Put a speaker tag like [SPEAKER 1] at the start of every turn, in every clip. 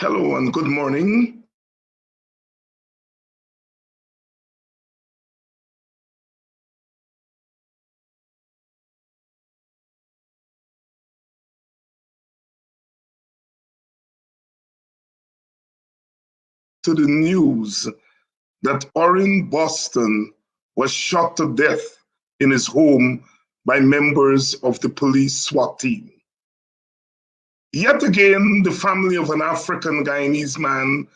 [SPEAKER 1] Hello and good morning. To the news that Orrin Boston was shot to death in his home by members of the police SWAT team. Yet again, the family of an African Guyanese man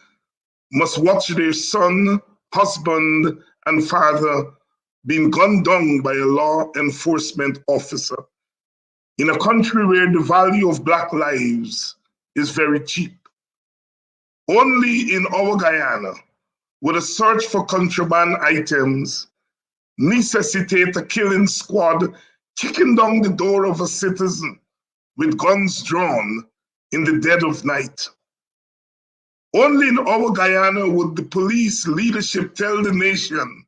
[SPEAKER 1] must watch their son, husband, and father being gunned down by a law enforcement officer in a country where the value of Black lives is very cheap. Only in our Guyana would a search for contraband items necessitate a killing squad kicking down the door of a citizen with guns drawn in the dead of night. Only in our Guyana would the police leadership tell the nation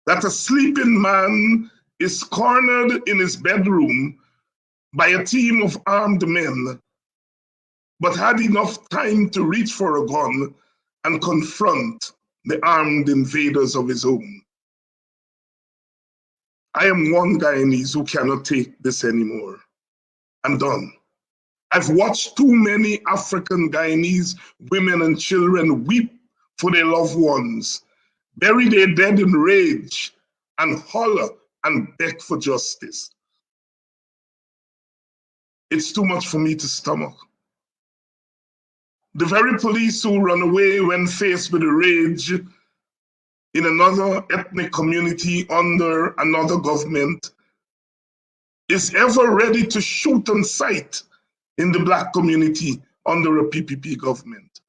[SPEAKER 1] that a sleeping man is cornered in his bedroom by a team of armed men, but had enough time to reach for a gun and confront the armed invaders of his home. I am one Guyanese who cannot take this anymore. I'm done. I've watched too many African Guyanese women and children weep for their loved ones, bury their dead in rage, and holler and beg for justice. It's too much for me to stomach. The very police who run away when faced with a rage in another ethnic community under another government is ever ready to shoot on sight in the Black community under a PPP government.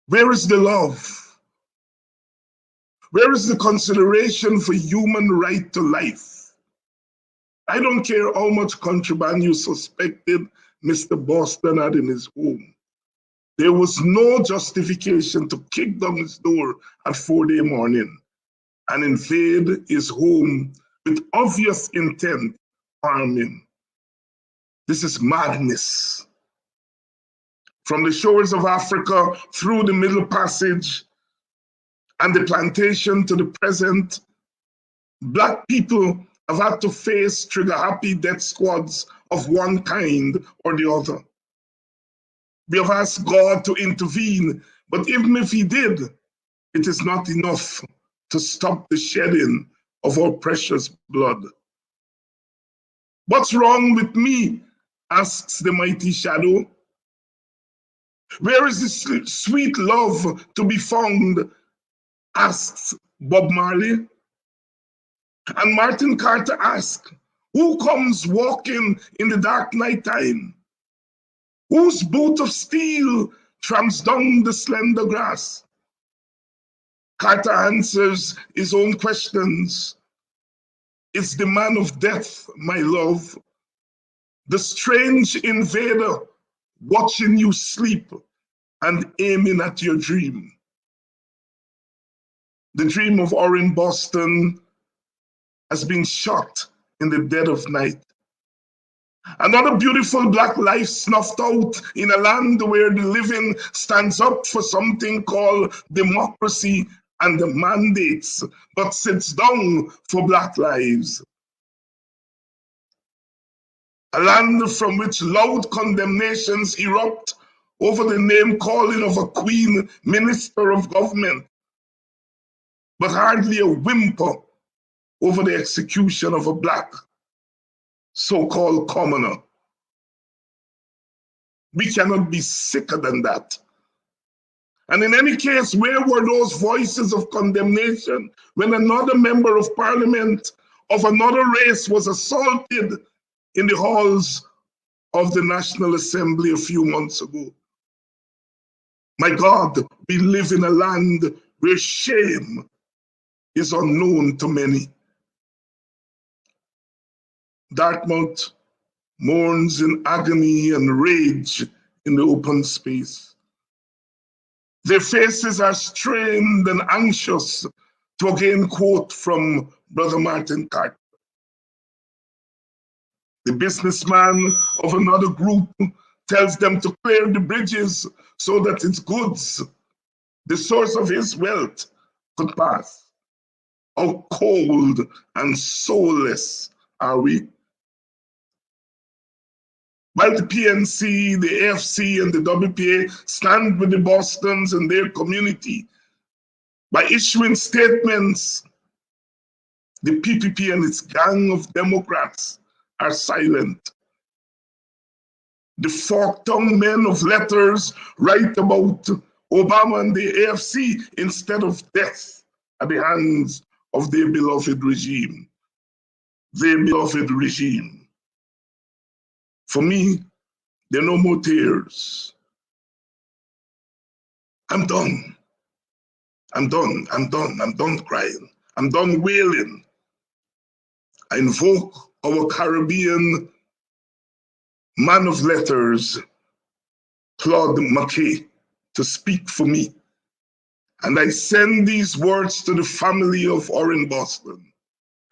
[SPEAKER 1] Where is the love? Where is the consideration for human right to life? I don't care how much contraband you suspected Mr. Boston had in his home. There was no justification to kick down his door at 4 a.m. and invade his home with obvious intent to harm him. This is madness. From the shores of Africa through the Middle Passage and the plantation to the present, Black people have had to face trigger-happy death squads of one kind or the other. We have asked God to intervene, but even if He did, it is not enough to stop the shedding of our precious blood. What's wrong with me? Asks the mighty shadow. Where is the sweet love to be found? Asks Bob Marley. And Martin Carter asks, who comes walking in the dark night time? Whose boot of steel tramps down the slender grass? Carter answers his own questions. It's the man of death, my love, the strange invader watching you sleep and aiming at your dream. The dream of Orrin Boston has been shot in the dead of night. Another beautiful Black life snuffed out in a land where the living stands up for something called democracy and the mandates, but sits down for Black lives. A land from which loud condemnations erupt over the name calling of a queen minister of government, but hardly a whimper over the execution of a Black so-called commoner. We cannot be sicker than that. And in any case, where were those voices of condemnation when another member of parliament of another race was assaulted in the halls of the National Assembly a few months ago? My God, we live in a land where shame is unknown to many. Dartmouth mourns in agony and rage in the open space. Their faces are strained and anxious, to again quote from Brother Martin Carter. The businessman of another group tells them to clear the bridges so that its goods, the source of his wealth, could pass. How cold and soulless are we? While the PNC, the AFC, and the WPA stand with the Bostons and their community by issuing statements, the PPP and its gang of Democrats are silent. The fork-tongued men of letters write about Obama and the AFC instead of death at the hands of their beloved regime. Their beloved regime. For me, there are no more tears. I'm done. I'm done. I'm done. I'm done crying. I'm done wailing. I invoke our Caribbean man of letters, Claude McKay, to speak for me. And I send these words to the family of Orange Boston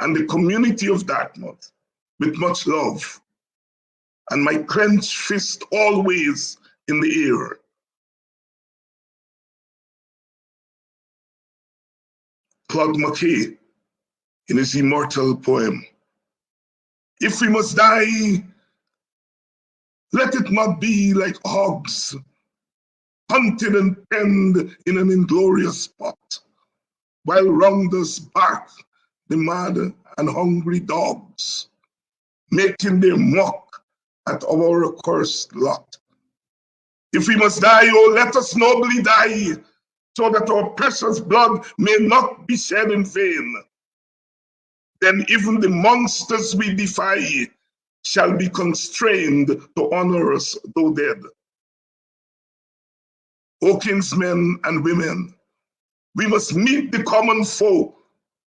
[SPEAKER 1] and the community of Dartmouth with much love, and my clenched fist always in the air. Claude McKay, in his immortal poem, "If we must die, let it not be like hogs, hunted and penned in an inglorious spot, while round us bark the mad and hungry dogs, making their mock at our accursed lot. If we must die, oh, let us nobly die, so that our precious blood may not be shed in vain. Then even the monsters we defy shall be constrained to honor us, though dead. O kinsmen and women, we must meet the common foe.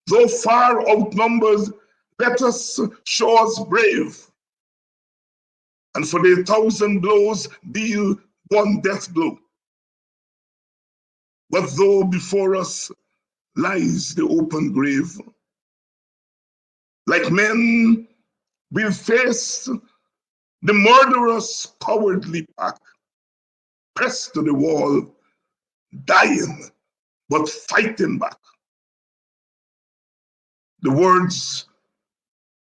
[SPEAKER 1] Though far outnumbered, let us show us brave, and for their 1,000 blows deal one death blow. But though before us lies the open grave, like men, we'll face the murderous cowardly pack, pressed to the wall, dying but fighting back." The words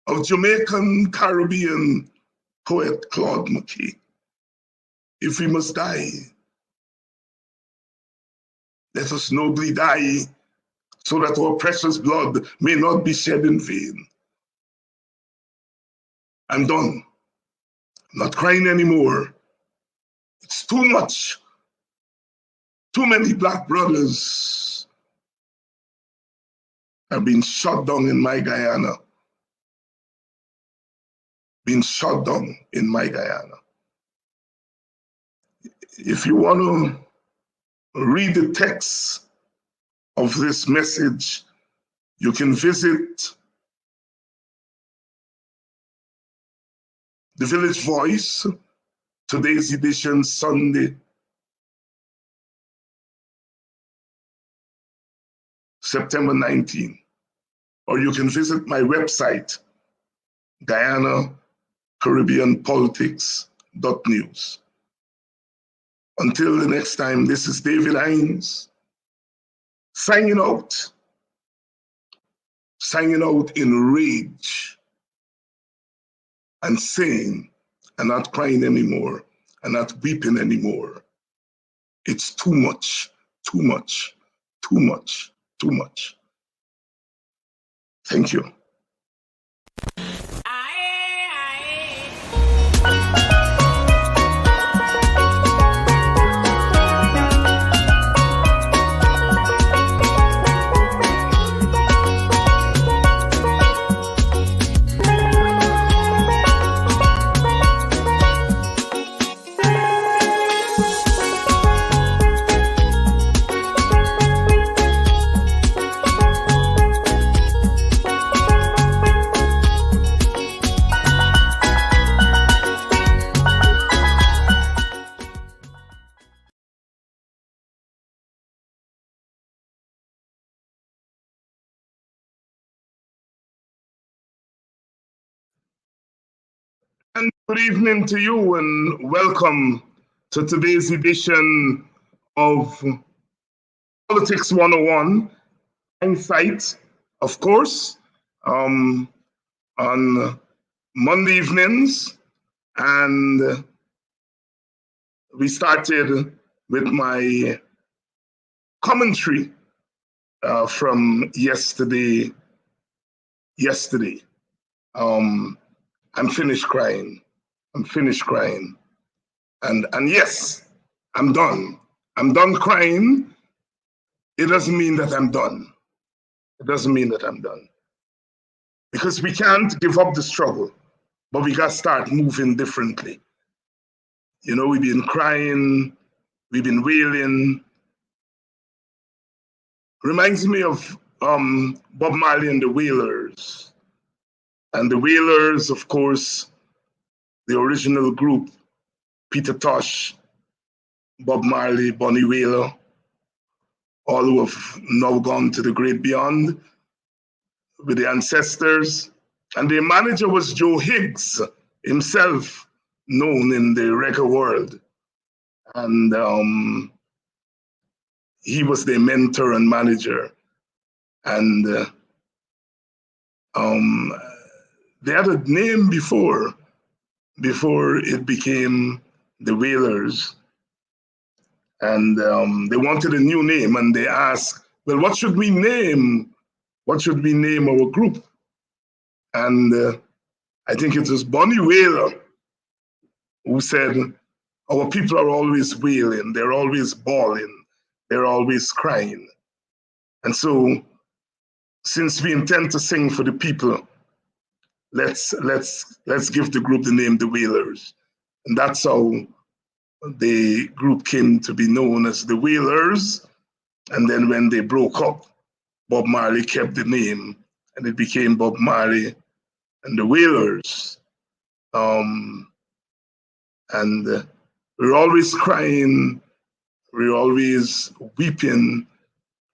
[SPEAKER 1] of Jamaican Caribbean poet Claude McKay. If we must die, let us nobly die, so that our precious blood may not be shed in vain. I'm done. I'm not crying anymore. It's too much. Too many Black brothers have been shot down in my Guyana. Been shot down in my Guyana. If you want to read the text of this message, you can visit The Village Voice, today's edition, Sunday, September 19. Or you can visit my website, GuyanaCaribbeanPolitics.news. Until the next time, this is David Hinds, signing out in rage and saying, and not crying anymore, and not weeping anymore. It's too much, too much, too much, too much. Thank you. And good evening to you, and welcome to today's edition of Politics 101, Hindsight, of course, um, on Monday evenings. And we started with my commentary from yesterday. Um, I'm finished crying. I'm finished crying. And yes, I'm done. I'm done crying. It doesn't mean that I'm done. It doesn't mean that I'm done. Because we can't give up the struggle, but we got to start moving differently. You know, we've been crying, we've been wailing. Reminds me of Bob Marley and the Wailers. And the Wailers, of course, the original group, Peter Tosh, Bob Marley, Bunny Wailer, all who have now gone to the great beyond with the ancestors. And their manager was Joe Higgs, himself known in the reggae world. And he was their mentor and manager. And they had a name before it became the Wailers. And they wanted a new name, and they asked, well, what should we name? What should we name our group? And I think it was Bunny Wailer who said, our people are always wailing, they're always bawling, they're always crying. And so, since we intend to sing for the people, let's give the group the name the Wailers. And that's how the group came to be known as the Wailers. And then when they broke up, Bob Marley kept the name, and it became Bob Marley and the Wailers. And we're always crying, we're always weeping.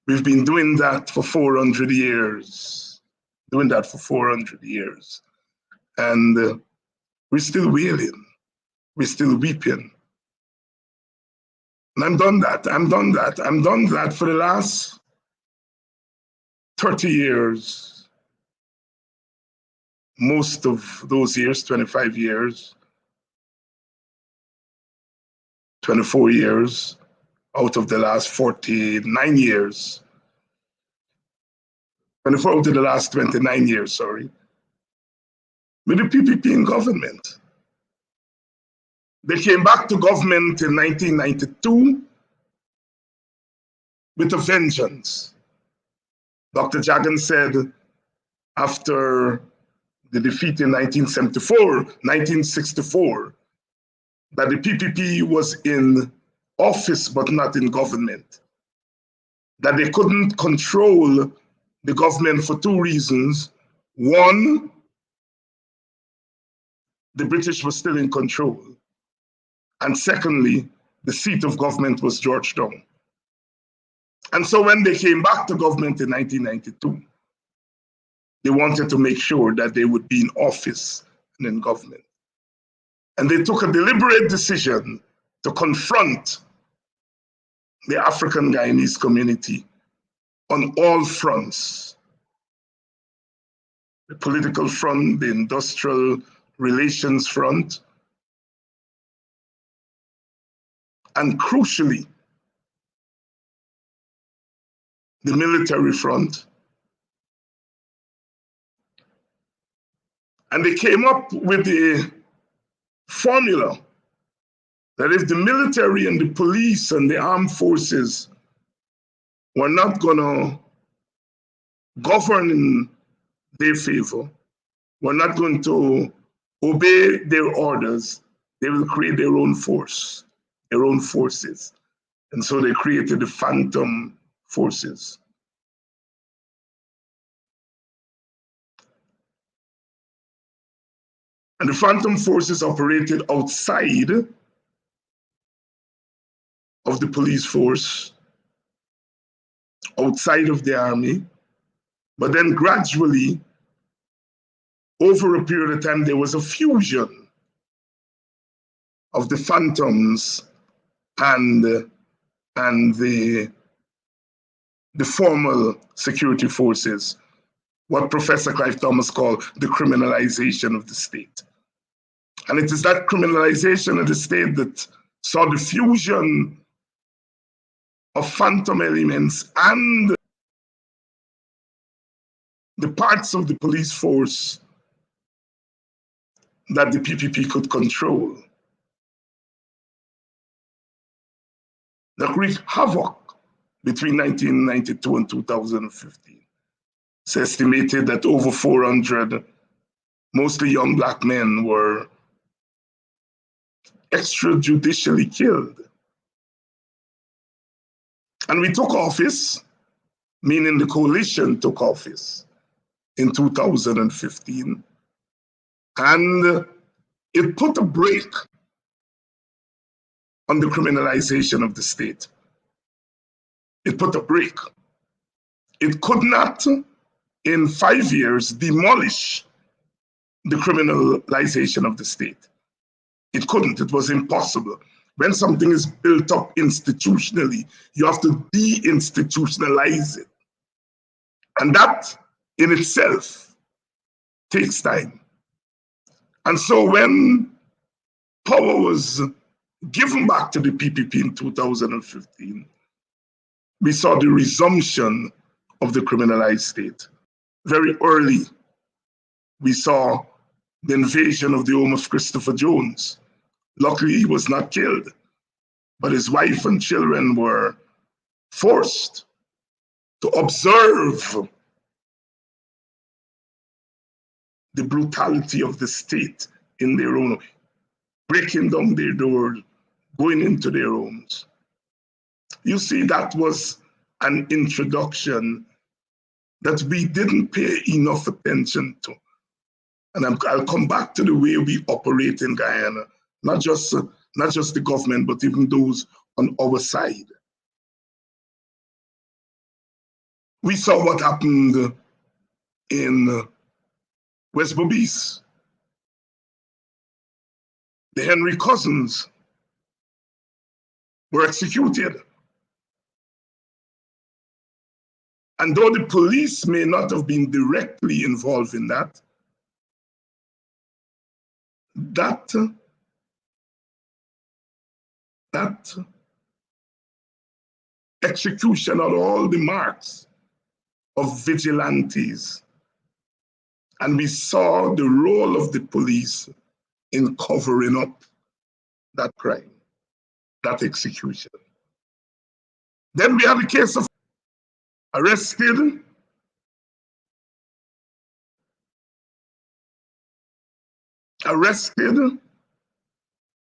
[SPEAKER 1] We've been doing that for 400 years, And we're still wailing, we're still weeping. And I'm done that for the last 30 years. Most of those years, 25 years, 24 years out of the last 49 years. 24 out of the last 29 years, sorry, with the PPP in government. They came back to government in 1992 with a vengeance. Dr. Jagan said after the defeat in 1964, that the PPP was in office but not in government. That they couldn't control the government for two reasons. One, the British were still in control. And secondly, the seat of government was Georgetown. And so when they came back to government in 1992, they wanted to make sure that they would be in office and in government. And they took a deliberate decision to confront the African Guyanese community on all fronts. The political front, the industrial relations front, and crucially, the military front. And they came up with the formula that if the military and the police and the armed forces were not going to govern in their favor, were not going to obey their orders, they will create their own force, their own forces. And so they created the phantom forces. And the phantom forces operated outside of the police force, outside of the army, but then gradually, over a period of time, there was a fusion of the phantoms and the formal security forces, what Professor Clive Thomas called the criminalization of the state. And it is that criminalization of the state that saw the fusion of phantom elements and the parts of the police force that the PPP could control, that wreaked havoc between 1992 and 2015. It's estimated that over 400, mostly young Black men, were extrajudicially killed. And we took office, meaning the coalition took office in 2015, and it put a brake on the criminalization of the state. It put a brake. It could not, in 5 years, demolish the criminalization of the state. It couldn't, it was impossible. When something is built up institutionally, you have to de-institutionalize it. And that in itself takes time. And so when power was given back to the PPP in 2015, we saw the resumption of the criminalized state. Very early, we saw the invasion of the home of Christopher Jones. Luckily, he was not killed, but his wife and children were forced to observe the brutality of the state in their own way, breaking down their doors, going into their homes. You see, that was an introduction that we didn't pay enough attention to. And I'll come back to the way we operate in Guyana, not just the government, but even those on our side. We saw what happened in West Bobis. The Henry cousins were executed. And though the police may not have been directly involved in that, that execution had all the marks of vigilantes. And we saw the role of the police in covering up that crime, that execution. Then we have a case of arrested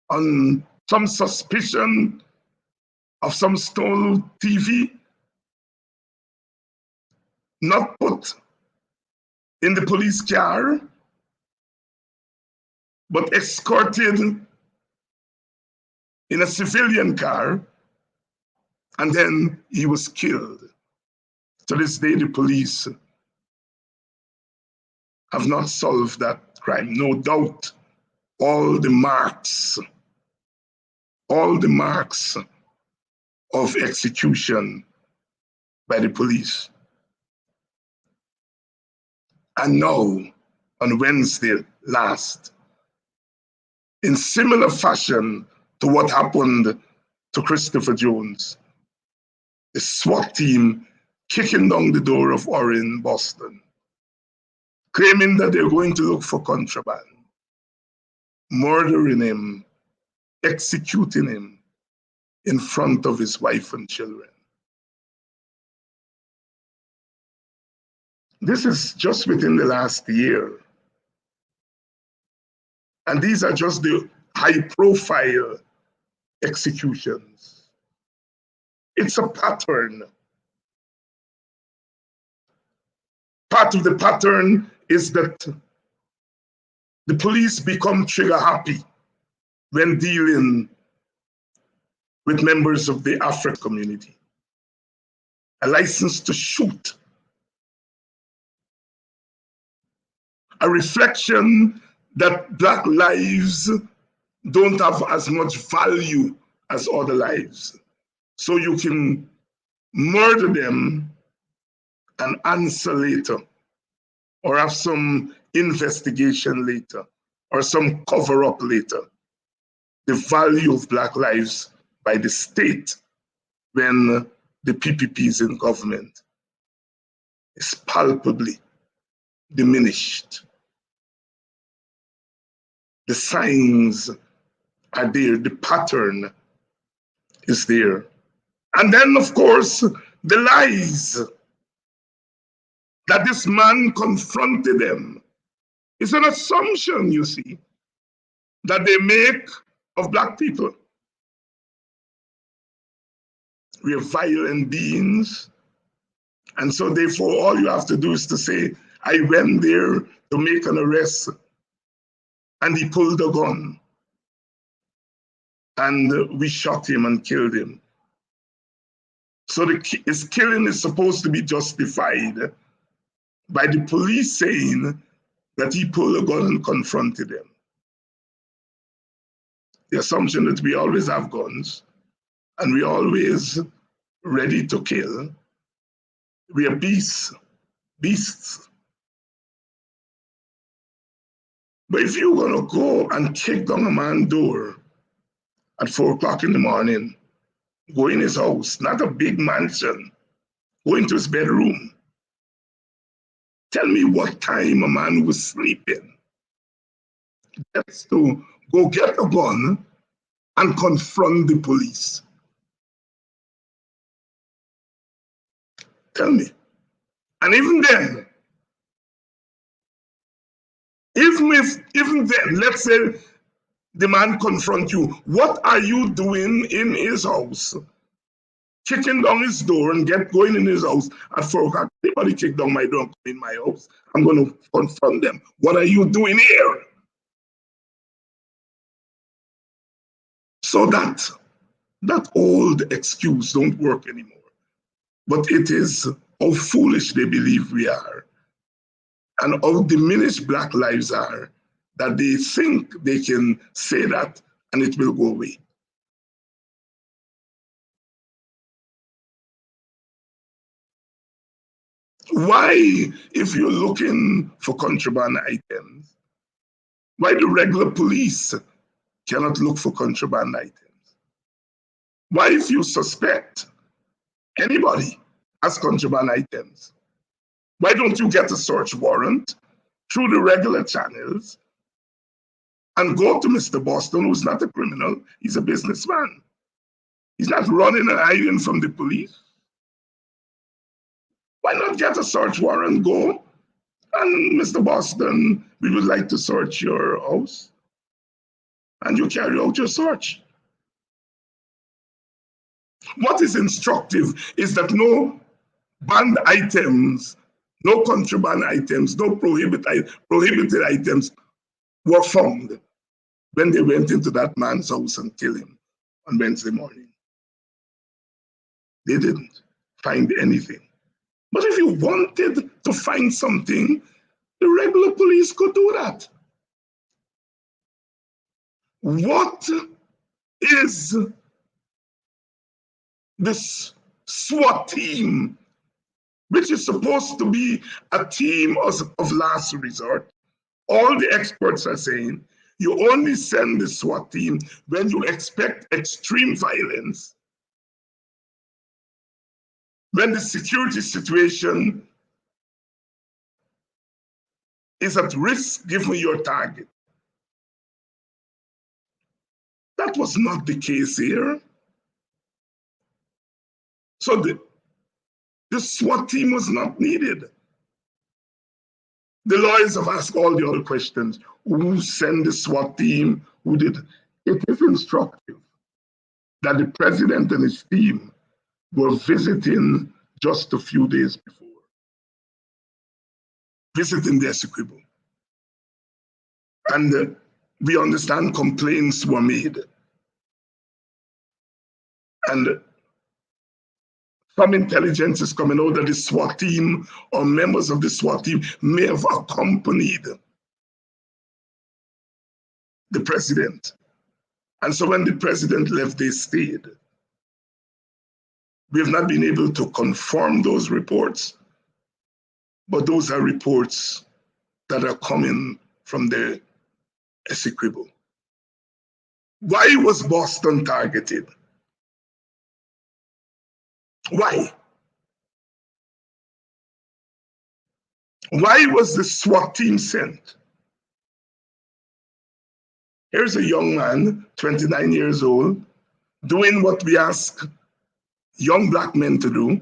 [SPEAKER 1] on some suspicion of some stolen TV, not put in the police car, but escorted in a civilian car, and then he was killed. To this day, the police have not solved that crime. No doubt, all the marks of execution by the police. And now, on Wednesday last, in similar fashion to what happened to Christopher Jones, the SWAT team kicking down the door of Orrin, Boston, claiming that they're going to look for contraband, murdering him, executing him in front of his wife and children. This is just within the last year. And these are just the high-profile executions. It's a pattern. Part of the pattern is that the police become trigger happy when dealing with members of the Afro community. A license to shoot. A reflection that Black lives don't have as much value as other lives. So you can murder them and answer later, or have some investigation later, or some cover up later. The value of Black lives by the state when the PPP is in government is palpably diminished. The signs are there, the pattern is there. And then, of course, the lies that this man confronted them. It's an assumption, you see, that they make of Black people. We are violent beings. And so therefore, all you have to do is to say, I went there to make an arrest and he pulled a gun and we shot him and killed him. So his killing is supposed to be justified by the police saying that he pulled a gun and confronted them. The assumption that we always have guns and we're always ready to kill. We are beasts. But if you're gonna go and kick down a man's door at 4 o'clock in the morning, go in his house, not a big mansion, go into his bedroom. Tell me what time a man was sleeping. That's to go get a gun and confront the police. Tell me. And even then, even then, let's say the man confront you, what are you doing in his house? Kicking down his door and going in his house at 4 o'clock. Anybody kick down my door and come in my house, I'm going to confront them. What are you doing here? So that old excuse don't work anymore. But it is how foolish they believe we are and how diminished Black lives are that they think they can say that and it will go away. Why, if you're looking for contraband items, why the regular police cannot look for contraband items? Why, if you suspect anybody has contraband items, why don't you get a search warrant through the regular channels and go to Mr. Boston, who's not a criminal, he's a businessman. He's not running and hiding from the police. Why not get a search warrant, go, and Mr. Boston, we would like to search your house, and you carry out your search. What is instructive is that no banned items, no contraband items, no prohibited items were found when they went into that man's house and killed him on Wednesday morning. They didn't find anything. But if you wanted to find something, the regular police could do that. What is this SWAT team, which is supposed to be a team of last resort? All the experts are saying you only send the SWAT team when you expect extreme violence, when the security situation is at risk given your target. That was not the case here. So the SWAT team was not needed. The lawyers have asked all the other questions. Who sent the SWAT team? Who did? It is instructive that the president and his team were visiting just a few days before, visiting the Essequibo. And we understand complaints were made. And some intelligence is coming out that the SWAT team or members of the SWAT team may have accompanied the president And so when the president left, they stayed. We have not been able to confirm those reports, but those are reports that are coming from the execrable. Why was Boston targeted? Why? Why was the SWAT team sent? Here's a young man, 29 years old, doing what we ask young Black men to do,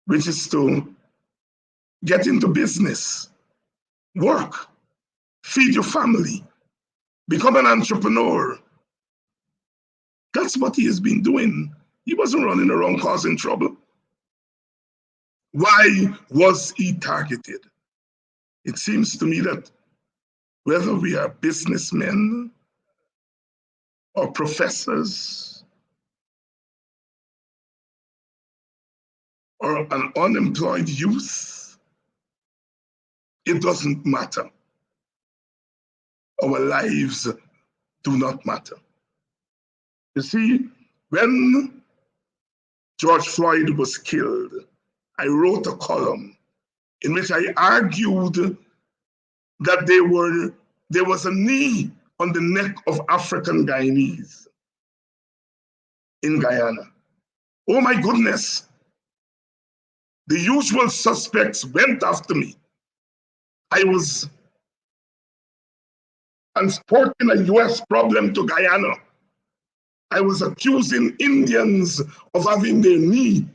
[SPEAKER 1] which is to get into business, work, feed your family, become an entrepreneur. That's what he has been doing. He wasn't running around causing trouble. Why was he targeted? It seems to me that whether we are businessmen or professors or an unemployed youth, it doesn't matter. Our lives do not matter. You see, when George Floyd was killed, I wrote a column in which I argued that there was a knee on the neck of African Guyanese in Guyana. Oh my goodness. The usual suspects went after me. I was transporting a US problem to Guyana. I was accusing Indians of having their knee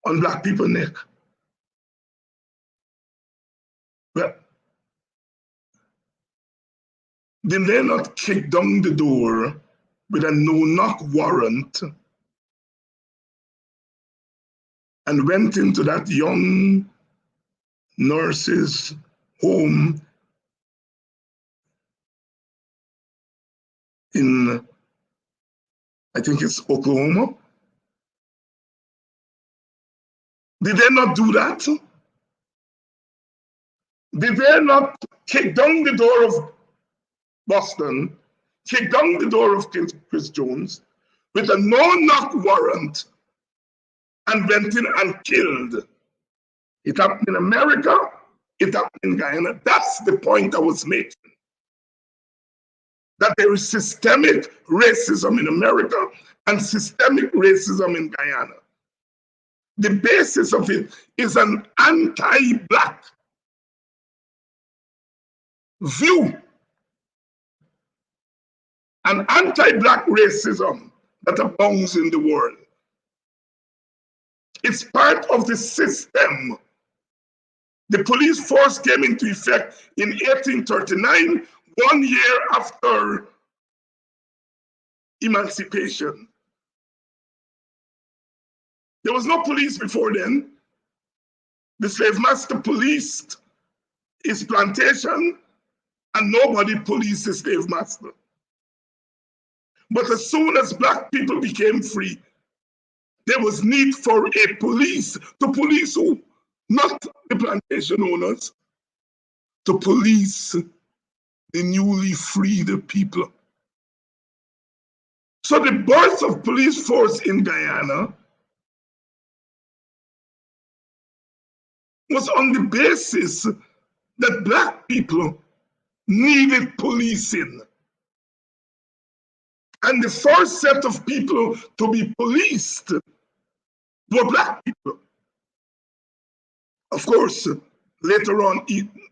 [SPEAKER 1] on Black people's neck. Well, did they not kick down the door with a no-knock warrant and went into that young nurse's home in, I think it's Oklahoma? Did they not do that? Did they not kick down the door of Boston, kick down the door of Chris Jones with a no-knock warrant and went in and killed? It happened in America, it happened in Guyana. That's the point I was making. That there is systemic racism in America and systemic racism in Guyana. The basis of it is an anti-Black view, an anti-Black racism that abounds in the world. It's part of the system. The police force came into effect in 1839, 1 year after emancipation. There was no police before then. The slave master policed his plantation and nobody policed the slave master. But as soon as Black people became free, there was need for a police to police who? Not the plantation owners, to police the newly freed people. So the birth of police force in Guyana was on the basis that Black people needed policing. And the first set of people to be policed were Black people. Of course, later on,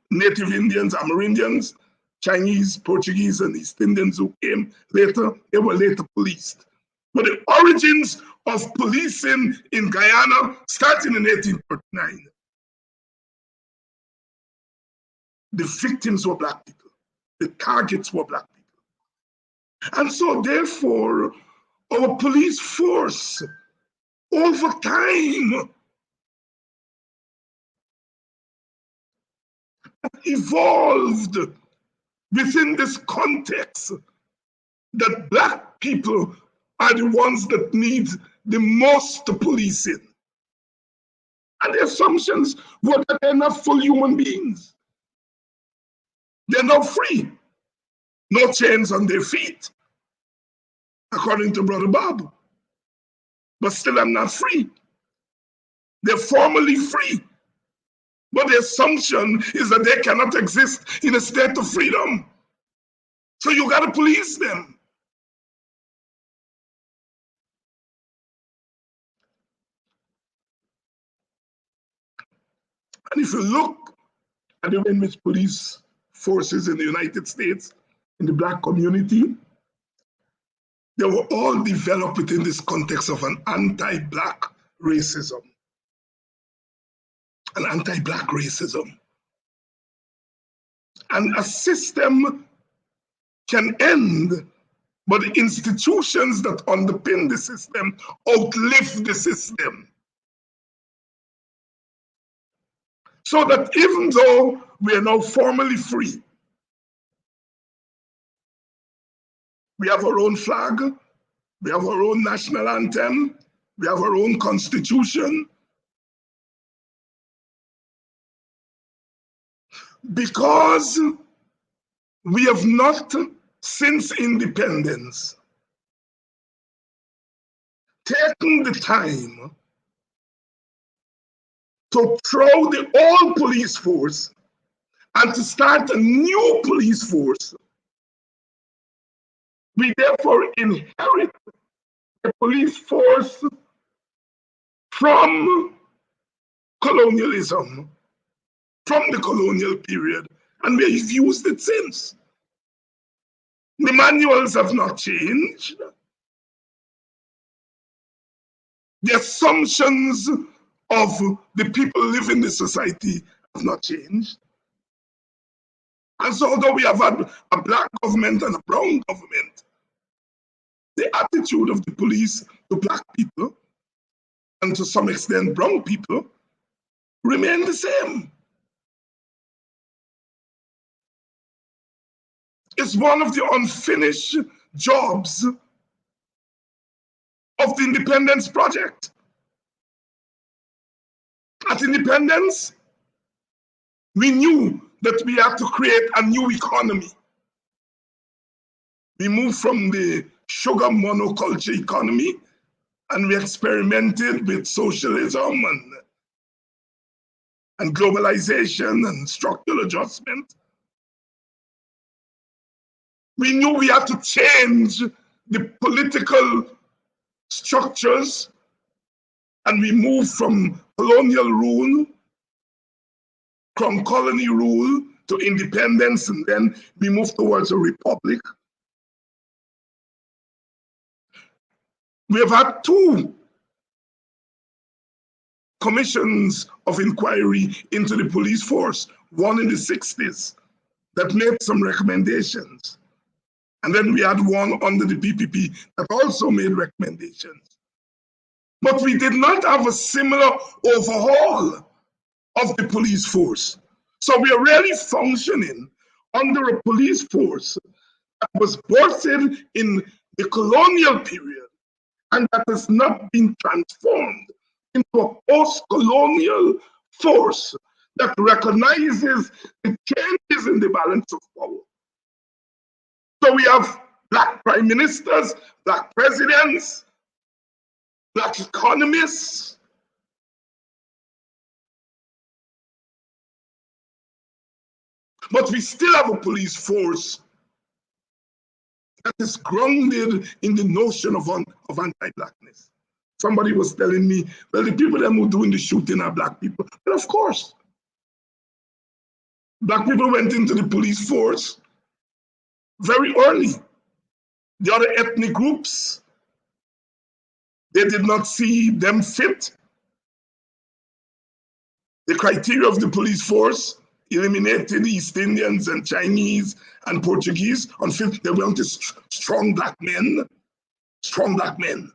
[SPEAKER 1] Native Indians, Amerindians, Chinese, Portuguese, and East Indians who came later, they were later policed. But the origins of policing in Guyana started in 1839. The victims were Black people. The targets were Black people. And so therefore, our police force over time evolved within this context that Black people are the ones that need the most policing. And the assumptions were that they're not full human beings. They're not free. no chains on their feet, according to Brother Bob. But still, I'm not free. They're formally free. But the assumption is that they cannot exist in a state of freedom. So you got to police them. And if you look at the way in which police forces in the United States, in the Black community, they were all developed within this context of an anti-Black racism. An anti-Black racism. And a system can end, but the institutions that underpin the system outlive the system. So that even though we are now formally free, we have our own flag, we have our own national anthem, we have our own constitution. Because we have not, since independence, taken the time to throw the old police force and to start a new police force. We therefore inherit a police force from colonialism, from the colonial period, and we've used it since. The manuals have not changed. The assumptions of the people living in the society have not changed. And so although we have had a Black government and a brown government, the attitude of the police to Black people, and to some extent brown people, remain the same. It's one of the unfinished jobs of the independence project. At independence, we knew that we had to create a new economy. We moved from the sugar monoculture economy, and we experimented with socialism and globalization and structural adjustment. We knew we had to change the political structures, and we moved from colonial rule, from colony rule to independence, and then we moved towards a republic. We have had two commissions of inquiry into the police force, one in the 60s that made some recommendations. And then we had one under the PPP that also made recommendations. But we did not have a similar overhaul of the police force. So we are really functioning under a police force that was birthed in the colonial period and that has not been transformed into a post-colonial force that recognizes the changes in the balance of power. So we have Black prime ministers, Black presidents, Black economists. But we still have a police force that is grounded in the notion of anti-Blackness. Somebody was telling me, well, the people that were doing the shooting are Black people. Well, of course. Black people went into the police force very early. The other ethnic groups, they did not see them fit the criteria of the police force, eliminated East Indians and Chinese and Portuguese. Unfit, they wanted strong Black men, strong Black men.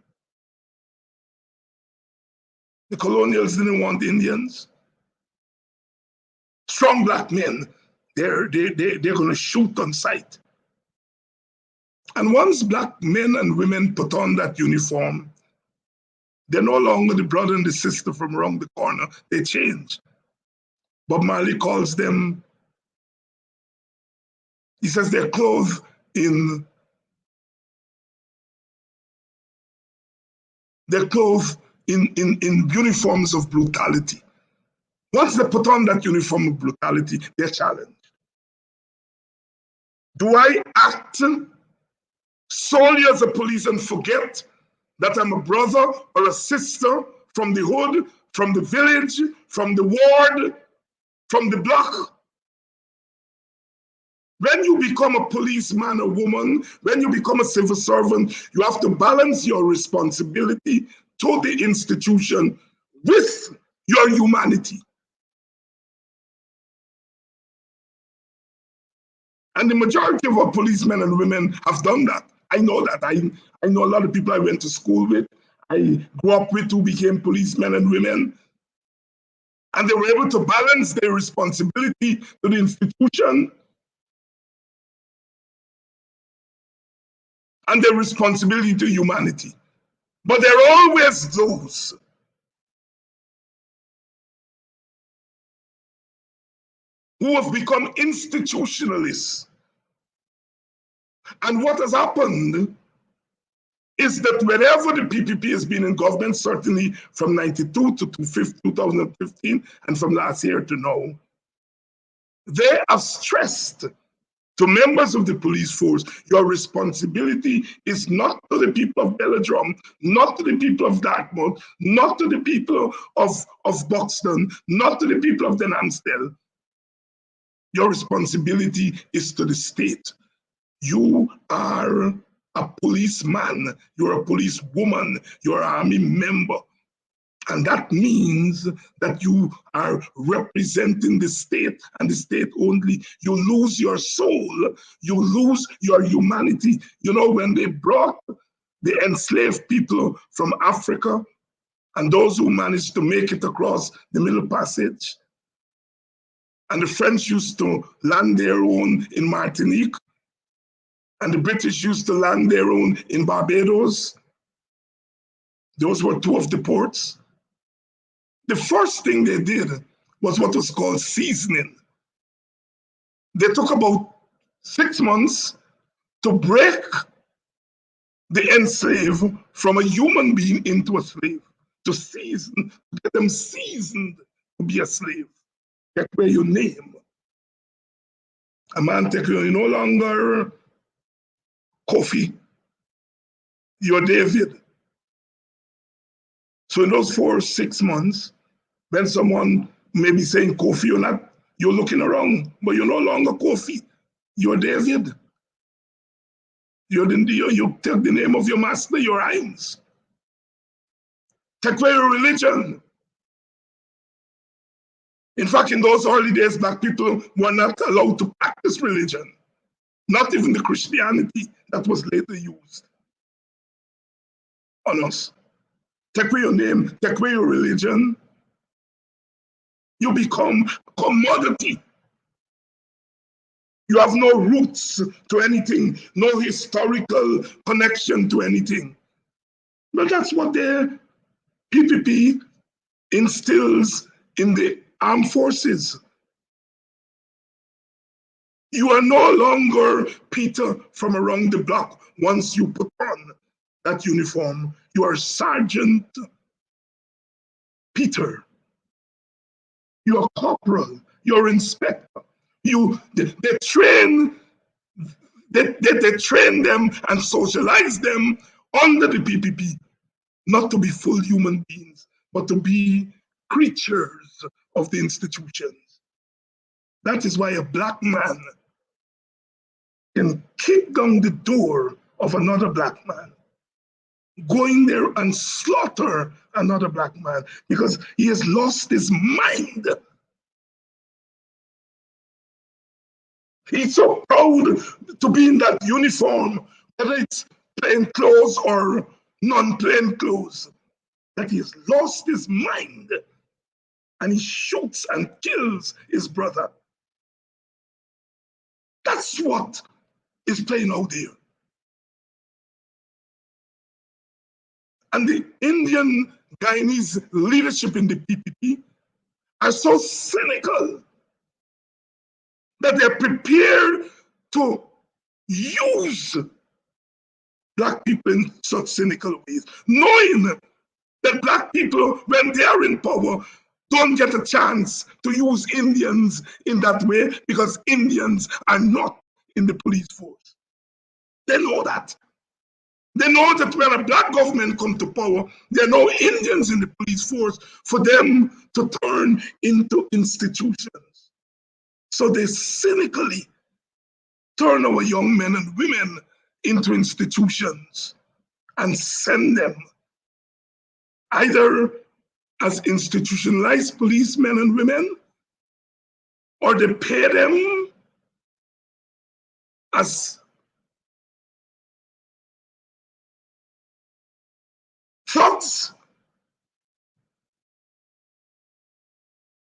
[SPEAKER 1] The colonials didn't want Indians. Strong Black men, they're going to shoot on sight. And once Black men and women put on that uniform, they're no longer the brother and the sister from around the corner. They change. Bob Marley calls them, he says they're clothed in their clothes in uniforms of brutality. Once they put on that uniform of brutality, they're challenged. Do I act solely as a police and forget that I'm a brother or a sister from the hood, from the village, from the ward, from the block? When you become a policeman or woman, when you become a civil servant, you have to balance your responsibility to the institution with your humanity. And the majority of our policemen and women have done that. I know that. I know a lot of people I went to school with, I grew up with, who became policemen and women. And they were able to balance their responsibility to the institution and their responsibility to humanity. But there are always those who have become institutionalists. And what has happened is that wherever the PPP has been in government, certainly from 92 to 2015, and from last year to now, they have stressed to members of the police force, your responsibility is not to the people of Belladrum, not to the people of Dartmouth, not to the people of Buxton, not to the people of Denhamstel. Your responsibility is to the state. You are a policeman, you're a policewoman, you're an army member. And that means that you are representing the state and the state only. You lose your soul, you lose your humanity. You know, when they brought the enslaved people from Africa and those who managed to make it across the Middle Passage, and the French used to land their own in Martinique, and the British used to land their own in Barbados. Those were two of the ports. The first thing they did was what was called seasoning. They took about 6 months to break the enslaved from a human being into a slave, to season, to get them seasoned to be a slave. Take away your name. A man take you no longer Kofi, you're David. So in those 4 or 6 months, when someone may be saying Kofi or not, you're looking around, but you're no longer Kofi, you're David. You take the name of your master, your Hinds. Take away your religion. In fact, in those early days, Black people were not allowed to practice religion, not even the Christianity that was later used on us. Take away your name, take away your religion, you become a commodity. You have no roots to anything, no historical connection to anything. But that's what the PPP instills in the armed forces. You are no longer Peter from around the block once you put on that uniform. You are Sergeant Peter. You're corporal. You're inspector. They train them and socialize them under the PPP, not to be full human beings, but to be creatures of the institutions. That is why a Black man can kick down the door of another Black man, going there and slaughter another Black man because he has lost his mind. He's so proud to be in that uniform, whether it's plain clothes or non-plain clothes, that he has lost his mind and he shoots and kills his brother. That's what is playing out there. And the Indian Guyanese leadership in the PPP are so cynical that they're prepared to use Black people in such cynical ways, knowing that Black people, when they are in power, don't get a chance to use Indians in that way because Indians are not in the police force. They know that. They know that when a Black government comes to power, there are no Indians in the police force for them to turn into institutions. So they cynically turn our young men and women into institutions and send them either as institutionalized policemen and women, or they pay them as thugs.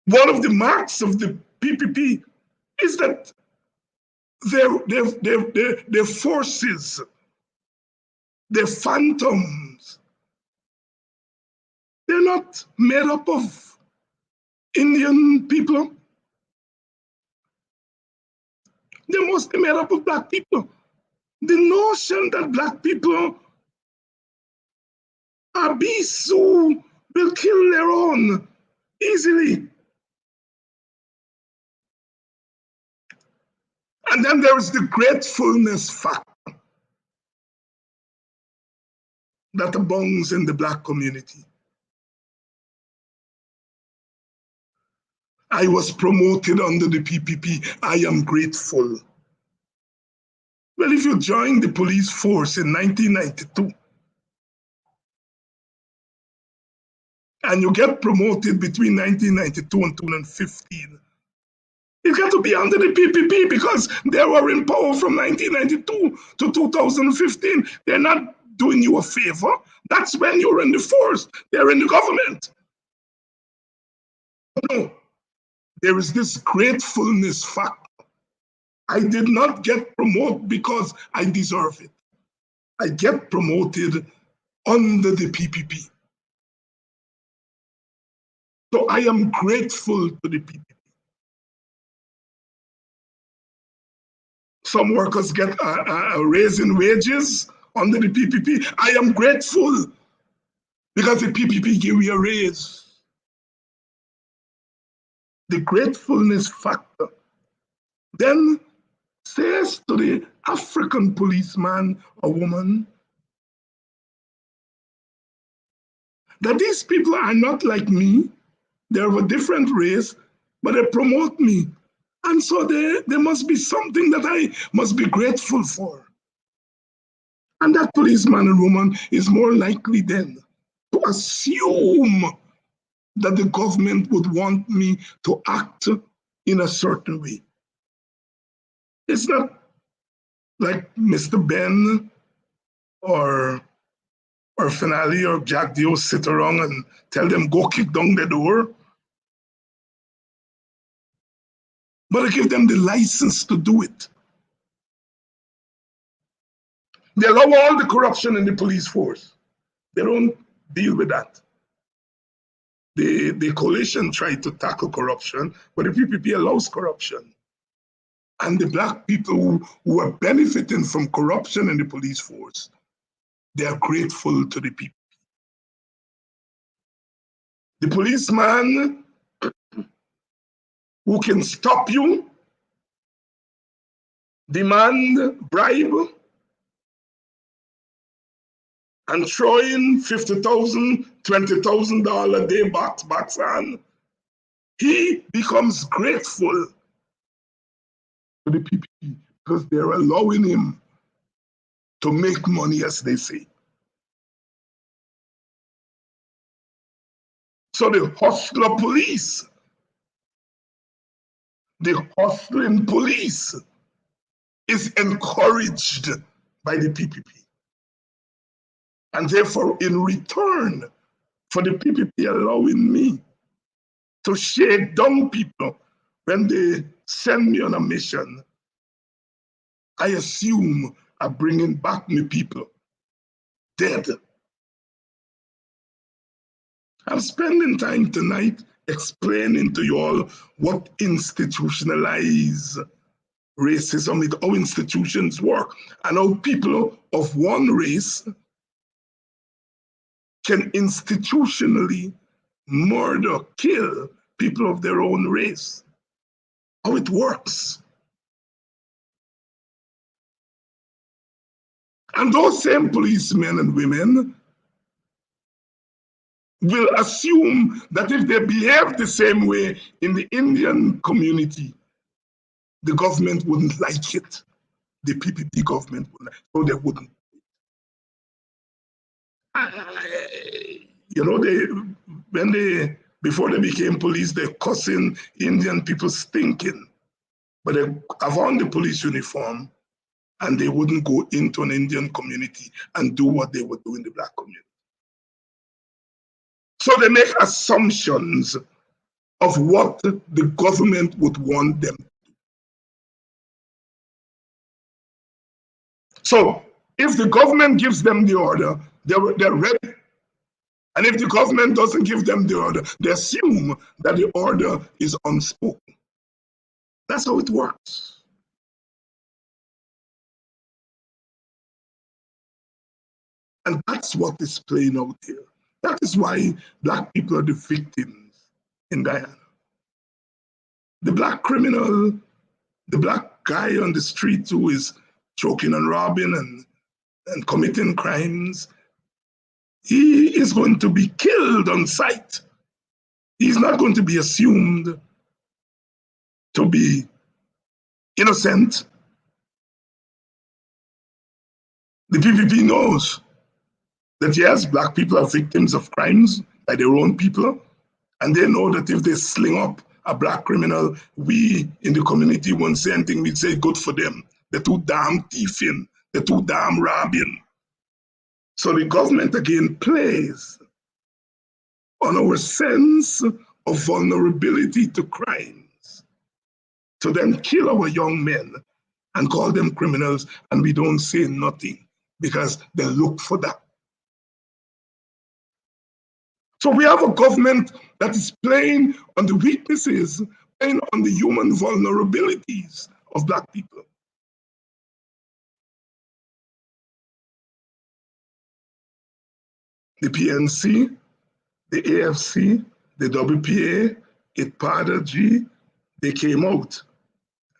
[SPEAKER 1] One of the marks of the PPP is that their forces, their phantoms, they're not made up of Indian people. They're mostly made up of Black people. The notion that Black people are beasts who will kill their own easily. And then there is the gratefulness factor that abounds in the Black community. I was promoted under the PPP. I am grateful. Well, if you join the police force in 1992 and you get promoted between 1992 and 2015, it got to be under the PPP because they were in power from 1992 to 2015. They're not doing you a favor. That's when you're in the force. They're in the government. No, there is this gratefulness factor. I did not get promoted because I deserve it. I get promoted under the PPP. So I am grateful to the PPP. Some workers get a raise in wages under the PPP. I am grateful because the PPP gave me a raise. The gratefulness factor then says to the African policeman or woman that these people are not like me. They're of a different race, but they promote me. And so there must be something that I must be grateful for. And that policeman and woman is more likely then to assume that the government would want me to act in a certain way. It's not like Mr. Ben or Finale or Jack Dio sit around and tell them go kick down the door. But I give them the license to do it. They allow all the corruption in the police force. They don't deal with that. The coalition tried to tackle corruption, but the PPP allows corruption. And the Black people who are benefiting from corruption in the police force, they are grateful to the people. The policeman who can stop you, demand bribe, and throw in $50,000, $20,000 a day box on, he becomes grateful to the PPP because they're allowing him to make money, as they say. So the hustler police, the hustling police is encouraged by the PPP. And therefore, in return for the PPP allowing me to shake down people when they send me on a mission, I assume I'm bringing back my people dead. I'm spending time tonight explaining to you all what institutionalized racism, it's how institutions work, and how people of one race can institutionally murder, kill people of their own race. How it works. And those same policemen and women will assume that if they behave the same way in the Indian community, the government wouldn't like it. The PPP government wouldn't, so they wouldn't. You know, before they became police, they're cussing Indian people stinking. But they have on the police uniform and they wouldn't go into an Indian community and do what they would do in the black community. So they make assumptions of what the government would want them to do. So if the government gives them the order, they're ready. And if the government doesn't give them the order, they assume that the order is unspoken. That's how it works. And that's what is playing out here. That is why black people are the victims in Guyana. The black criminal, the black guy on the street who is choking and robbing and committing crimes, he is going to be killed on sight. He's not going to be assumed to be innocent. The PPP knows that yes, black people are victims of crimes by their own people, and they know that if they sling up a black criminal, we in the community won't say anything, we'd say good for them. They're too damn thieving, they're too damn robbing. So the government again plays on our sense of vulnerability to crimes, to then kill our young men and call them criminals, and we don't say nothing because they look for that. So we have a government that is playing on the weaknesses, playing on the human vulnerabilities of black people. The PNC, the AFC, the WPA, ITPADA G, they came out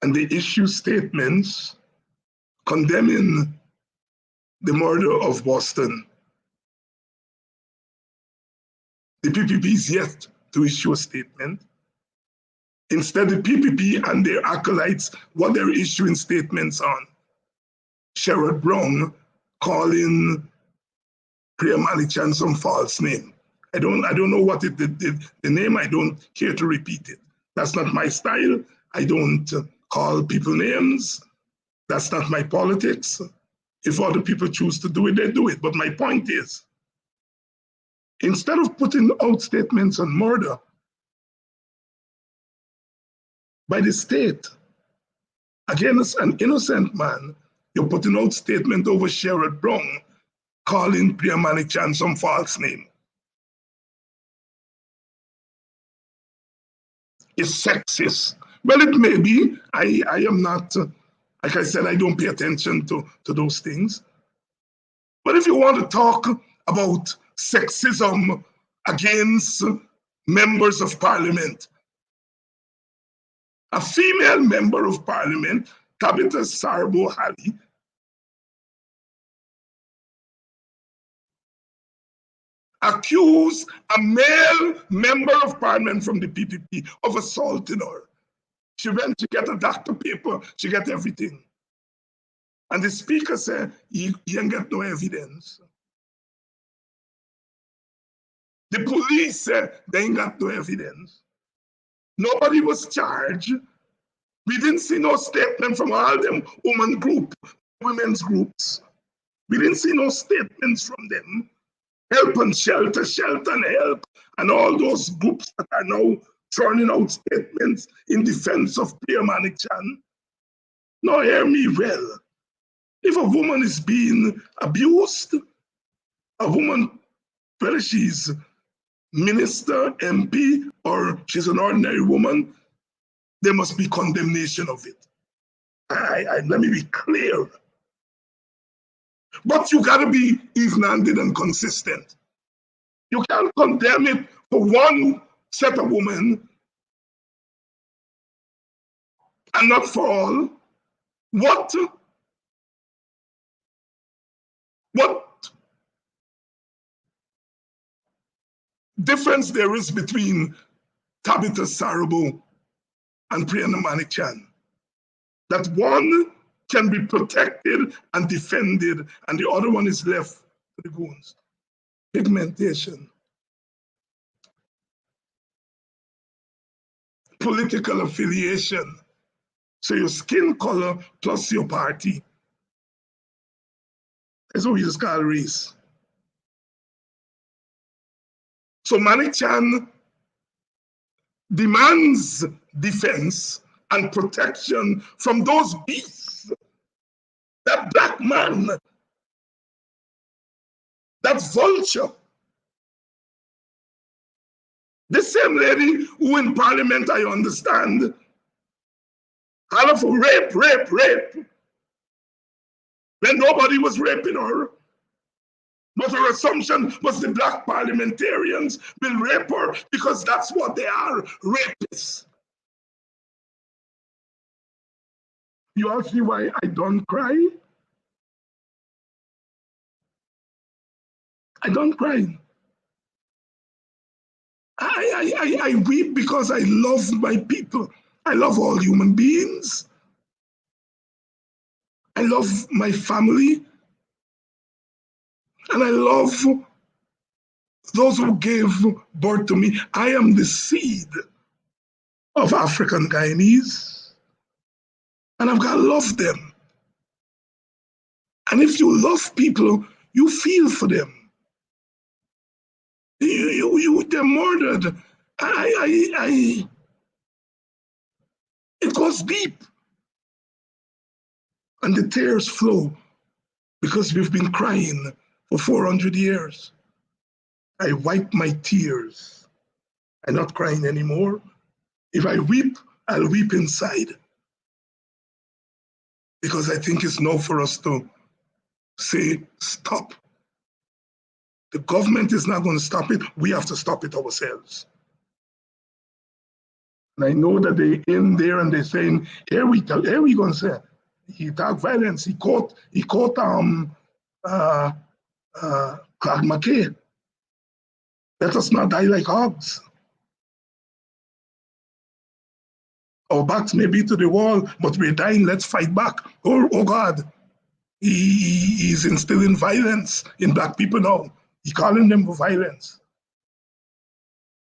[SPEAKER 1] and they issued statements condemning the murder of Boston. The PPP is yet to issue a statement. Instead, the PPP and their acolytes, what they're issuing statements on, Sherrod Brown calling Priya Malichan some false name. I don't know what the name, I don't care to repeat it. That's not my style. I don't call people names. That's not my politics. If other people choose to do it, they do it. But my point is, instead of putting out statements on murder by the state against an innocent man, you're putting out statement over Sherrod Brown calling Priya Manichan some false name. It's sexist. Well, it may be. I am not, like I said, I don't pay attention to those things. But if you want to talk about sexism against members of parliament, a female member of parliament, Tabitha Sarbo-Halley, accused a male member of parliament from the PPP of assaulting her. She went to get a doctor paper, she got everything. And the speaker said, you ain't got no evidence. The police said they ain't got no evidence. Nobody was charged. We didn't see no statement from all them women's groups. We didn't see no statements from them. Help and shelter, shelter and help, and all those groups that are now turning out statements in defense of Priya Manichan. Now hear me well. If a woman is being abused, a woman, whether she's minister, MP, or she's an ordinary woman, there must be condemnation of it. Let me be clear. But you got to be even-handed and consistent. You can't condemn it for one set of women and not for all. What difference there is between Tabitha Sarabo and Priyana Manichan? That one can be protected and defended, and the other one is left to the goons. Pigmentation, political affiliation, so your skin color plus your party. That's what we just call race. So Manichan demands defense and protection from those beasts, that black man, that vulture. The same lady who in parliament, I understand, holler for rape, rape, rape, when nobody was raping her. But her assumption was the black parliamentarians will rape her because that's what they are, rapists. You ask me why I don't cry? I don't cry. I weep because I love my people. I love all human beings. I love my family. And I love those who gave birth to me. I am the seed of African Guyanese. And I've got to love them. And if you love people, you feel for them. They're murdered. It goes deep. And the tears flow because we've been crying for 400 years. I wipe my tears. I'm not crying anymore. If I weep, I'll weep inside. Because I think it's now for us to say, stop. The government is not going to stop it. We have to stop it ourselves. And I know that they in there and they're saying, here we going to say, he talk violence. He caught Clark McKay. Let us not die like hogs. Our backs may be to the wall, but we're dying. Let's fight back. Oh God. He's instilling violence in black people now. He's calling them for violence.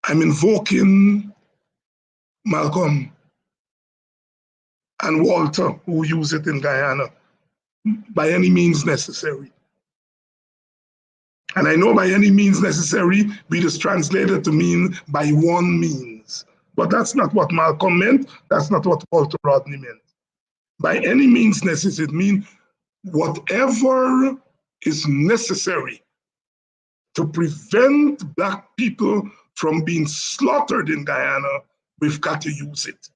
[SPEAKER 1] I'm invoking Malcolm and Walter, who use it in Guyana, by any means necessary. And I know by any means necessary, we just translated to mean by one means. But that's not what Malcolm meant. That's not what Walter Rodney meant. By any means necessary, it means whatever is necessary to prevent black people from being slaughtered in Guyana, we've got to use it.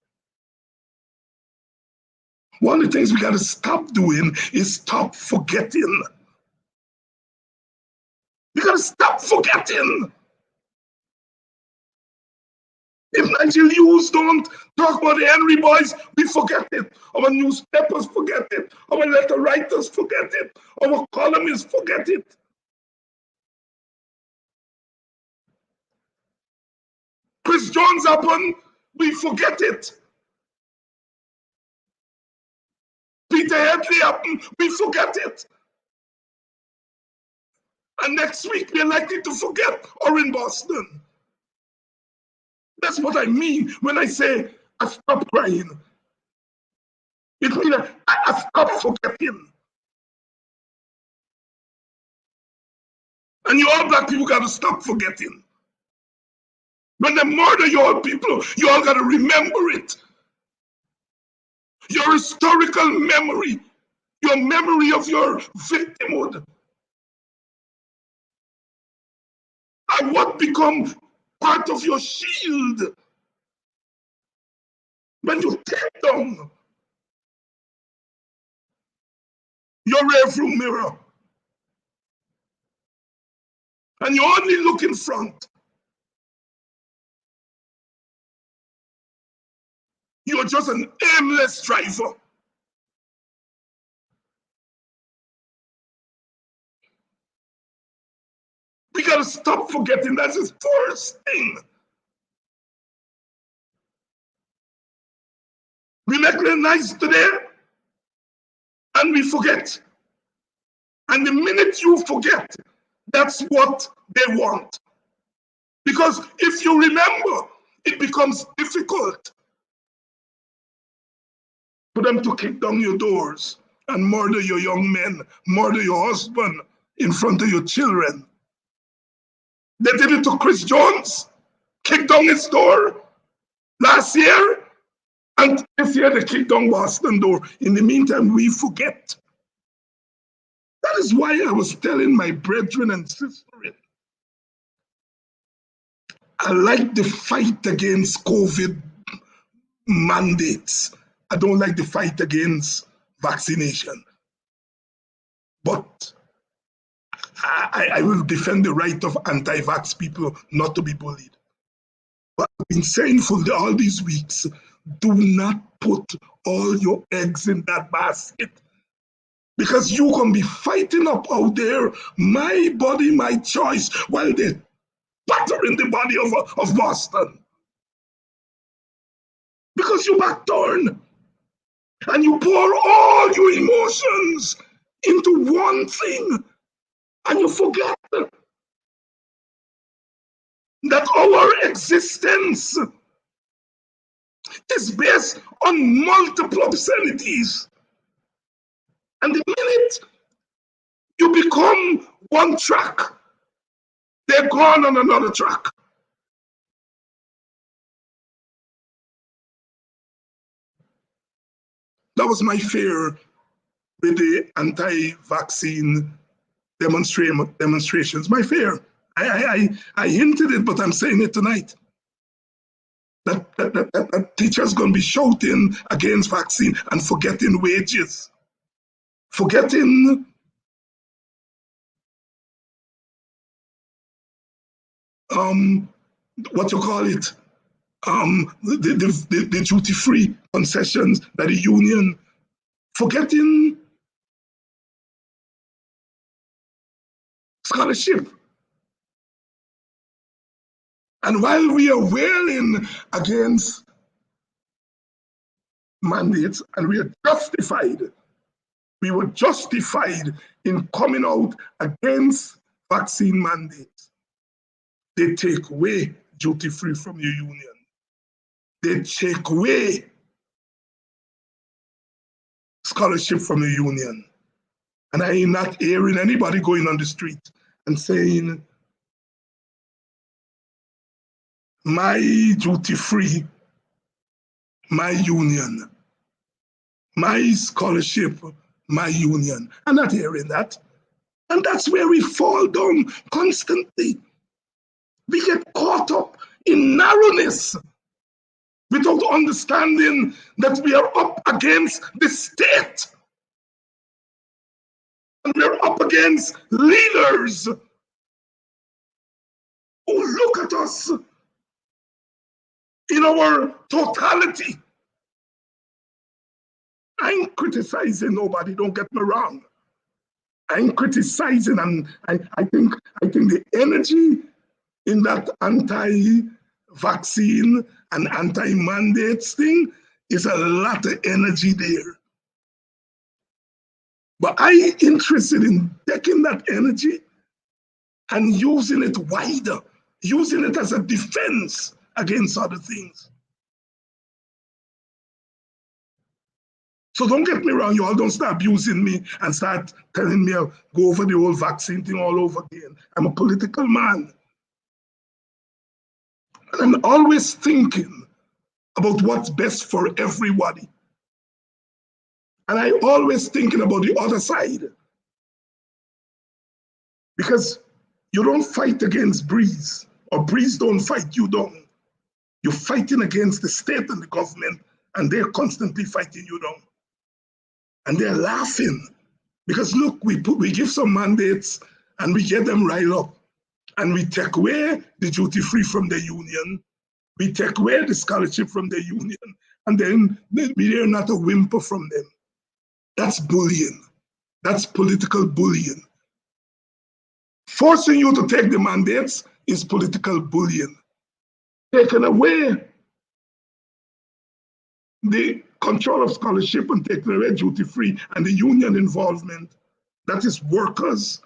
[SPEAKER 1] One of the things we got to stop doing is stop forgetting. We got to stop forgetting. If Nigel Hughes don't talk about the Henry boys, we forget it. Our newspapers forget it. Our letter writers forget it. Our columnists forget it. Chris Jones happened, we forget it. Peter Headley happened, we forget it. And next week, we're likely to forget or in Boston. That's what I mean when I say I stop crying. It means I stop forgetting. And you all black people got to stop forgetting. When they murder your people, you all got to remember it. Your historical memory, your memory of your victimhood. And what become part of your shield. When you take down your rearview mirror, and you only look in front. You're just an aimless driver. We gotta stop forgetting that's the first thing. We make it nice today and we forget. And the minute you forget, that's what they want. Because if you remember, it becomes difficult for them to kick down your doors and murder your young men, murder your husband in front of your children. They did it to Chris Jones, kicked down his door last year, and this year they kicked down Boston door. In the meantime, we forget. That is why I was telling my brethren and sisters, I like the fight against COVID mandates. I don't like the fight against vaccination. But I will defend the right of anti-vax people not to be bullied. But I've been saying for all these weeks, do not put all your eggs in that basket. Because you can be fighting up out there, my body, my choice, while they're battering the body of Boston. Because you back turn and you pour all your emotions into one thing and you forget that our existence is based on multiple obscenities. And the minute you become one track, they're gone on another track. That was my fear with the anti-vaccine demonstrations. My fear. I hinted it, but I'm saying it tonight. That teachers going to be shouting against vaccine and forgetting wages, forgetting what you call it, the duty-free concessions that the union, forgetting scholarship. And while we are wailing against mandates, and we are justified, we were justified in coming out against vaccine mandates. They take away duty-free from your union. They take away scholarship from your union. And I am not hearing anybody going on the street and saying, my duty-free, my union, my scholarship, my union. I'm not hearing that. And that's where we fall down constantly. We get caught up in narrowness without understanding that we are up against the state. And we're up against leaders who look at us in our totality. I ain't criticizing nobody, don't get me wrong. I ain't criticizing, and I think the energy in that anti-vaccine and anti-mandates thing is a lot of energy there. But I'm interested in taking that energy and using it wider, using it as a defense against other things. So don't get me wrong, you all don't start abusing me and start telling me I'll go over the whole vaccine thing all over again. I'm a political man. And I'm always thinking about what's best for everybody. And I always thinking about the other side. Because you don't fight against Breeze, or Breeze don't fight you down. You're fighting against the state and the government, and they're constantly fighting you down. And they're laughing Because look, we give some mandates and we get them riled up, and we take away the duty free from the union, we take away the scholarship from the union, and then we hear not a whimper from them. That's bullying. That's political bullying. Forcing you to take the mandates is political bullying. Taking away the control of scholarship and taking away duty free and the union involvement, that is workers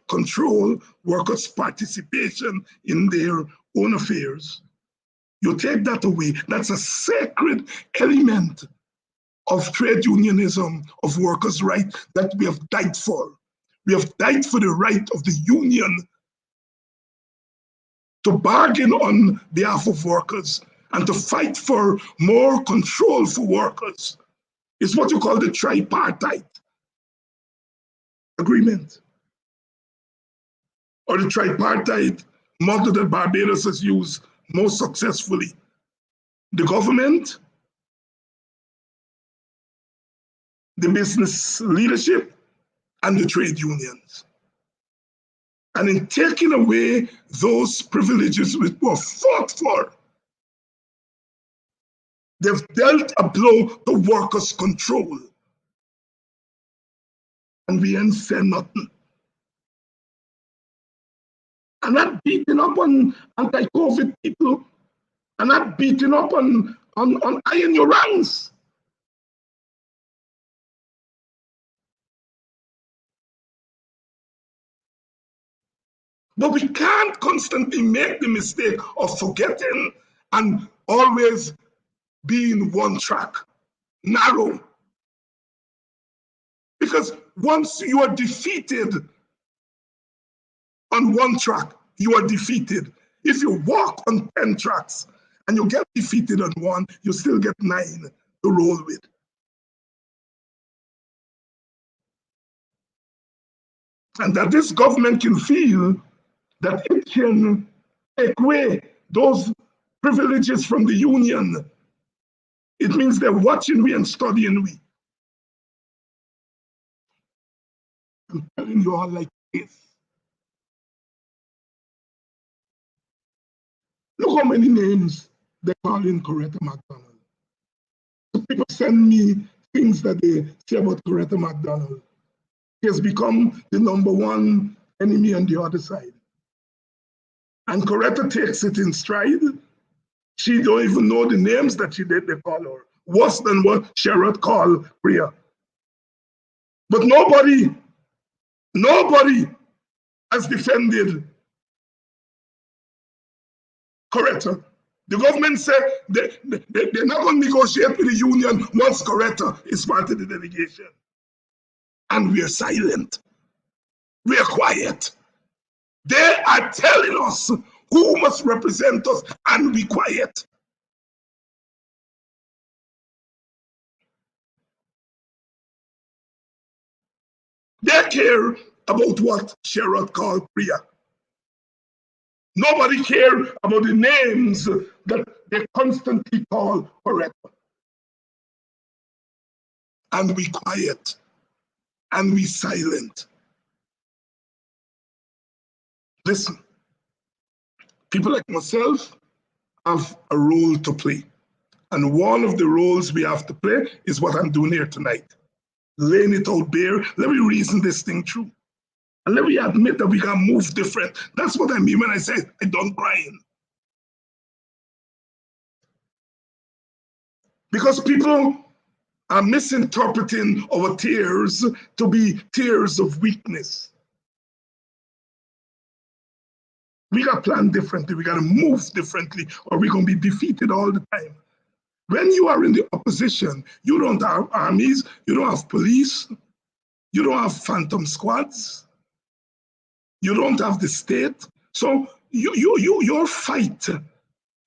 [SPEAKER 1] control, workers participation in their own affairs. You take that away, that's a sacred element of trade unionism, of workers' rights that we have died for. We have died for the right of the union to bargain on behalf of workers and to fight for more control for workers. It's what you call the tripartite agreement, or the tripartite model that Barbados has used most successfully. The government, the business leadership, and the trade unions. And in taking away those privileges which were fought for, they've dealt a blow to workers' control. And we ain't said nothing. I'm not beating up on anti-COVID people. I'm not beating up on iron your ranks. But we can't constantly make the mistake of forgetting and always being one track, narrow. Because once you are defeated on one track, you are defeated. If you walk on 10 tracks and you get defeated on one, you still get 9 to roll with. And that this government can feel that it can take away those privileges from the union, it means they're watching we and studying we. I'm telling you all like this. Look how many names they call in Coretta McDonald. So people send me things that they say about Coretta McDonald. He has become the #1 enemy on the other side. And Coretta takes it in stride. She don't even know the names that they call her. Worse than what Sherrod called Priya. But nobody has defended Coretta. The government said they're not going to negotiate with the union once Coretta is part of the delegation. And we are silent. We are quiet. They are telling us who must represent us, and be quiet. They care about what Sherrod called Priya. Nobody cares about the names that they constantly call Coretta. And we quiet, and we silent. Listen, people like myself have a role to play. And one of the roles we have to play is what I'm doing here tonight. Laying it out bare. Let me reason this thing through. And let me admit that we can move different. That's what I mean when I say I don't crying. Because people are misinterpreting our tears to be tears of weakness. We got to plan differently. We got to move differently, or we're going to be defeated all the time. When you are in the opposition, you don't have armies, you don't have police, you don't have phantom squads, you don't have the state. So your fight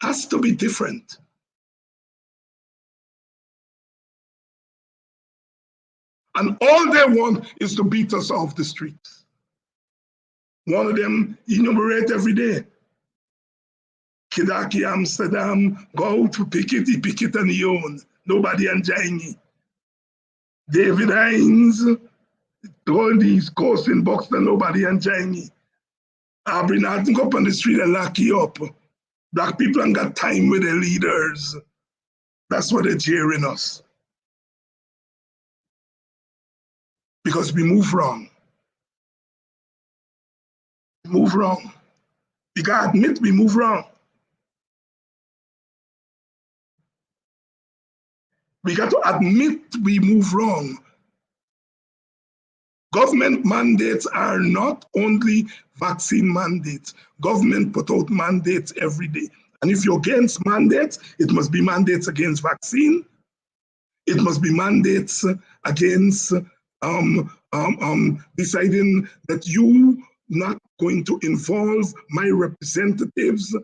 [SPEAKER 1] has to be different. And all they want is to beat us off the streets. One of them enumerate every day. Kidaki Amsterdam, go to Piketty, Picket and Yon. Nobody enjoying me. David Hinds, all these course in box that nobody enjoy me. I've been out up on the street and lock you up. Black people ain't got time with their leaders. That's what they're jeering us. Because we move wrong. Move wrong. We gotta admit we move wrong. We got to admit we move wrong. Government mandates are not only vaccine mandates. Government put out mandates every day. And if you're against mandates, it must be mandates against vaccine. It must be mandates against deciding that you not going to involve my representatives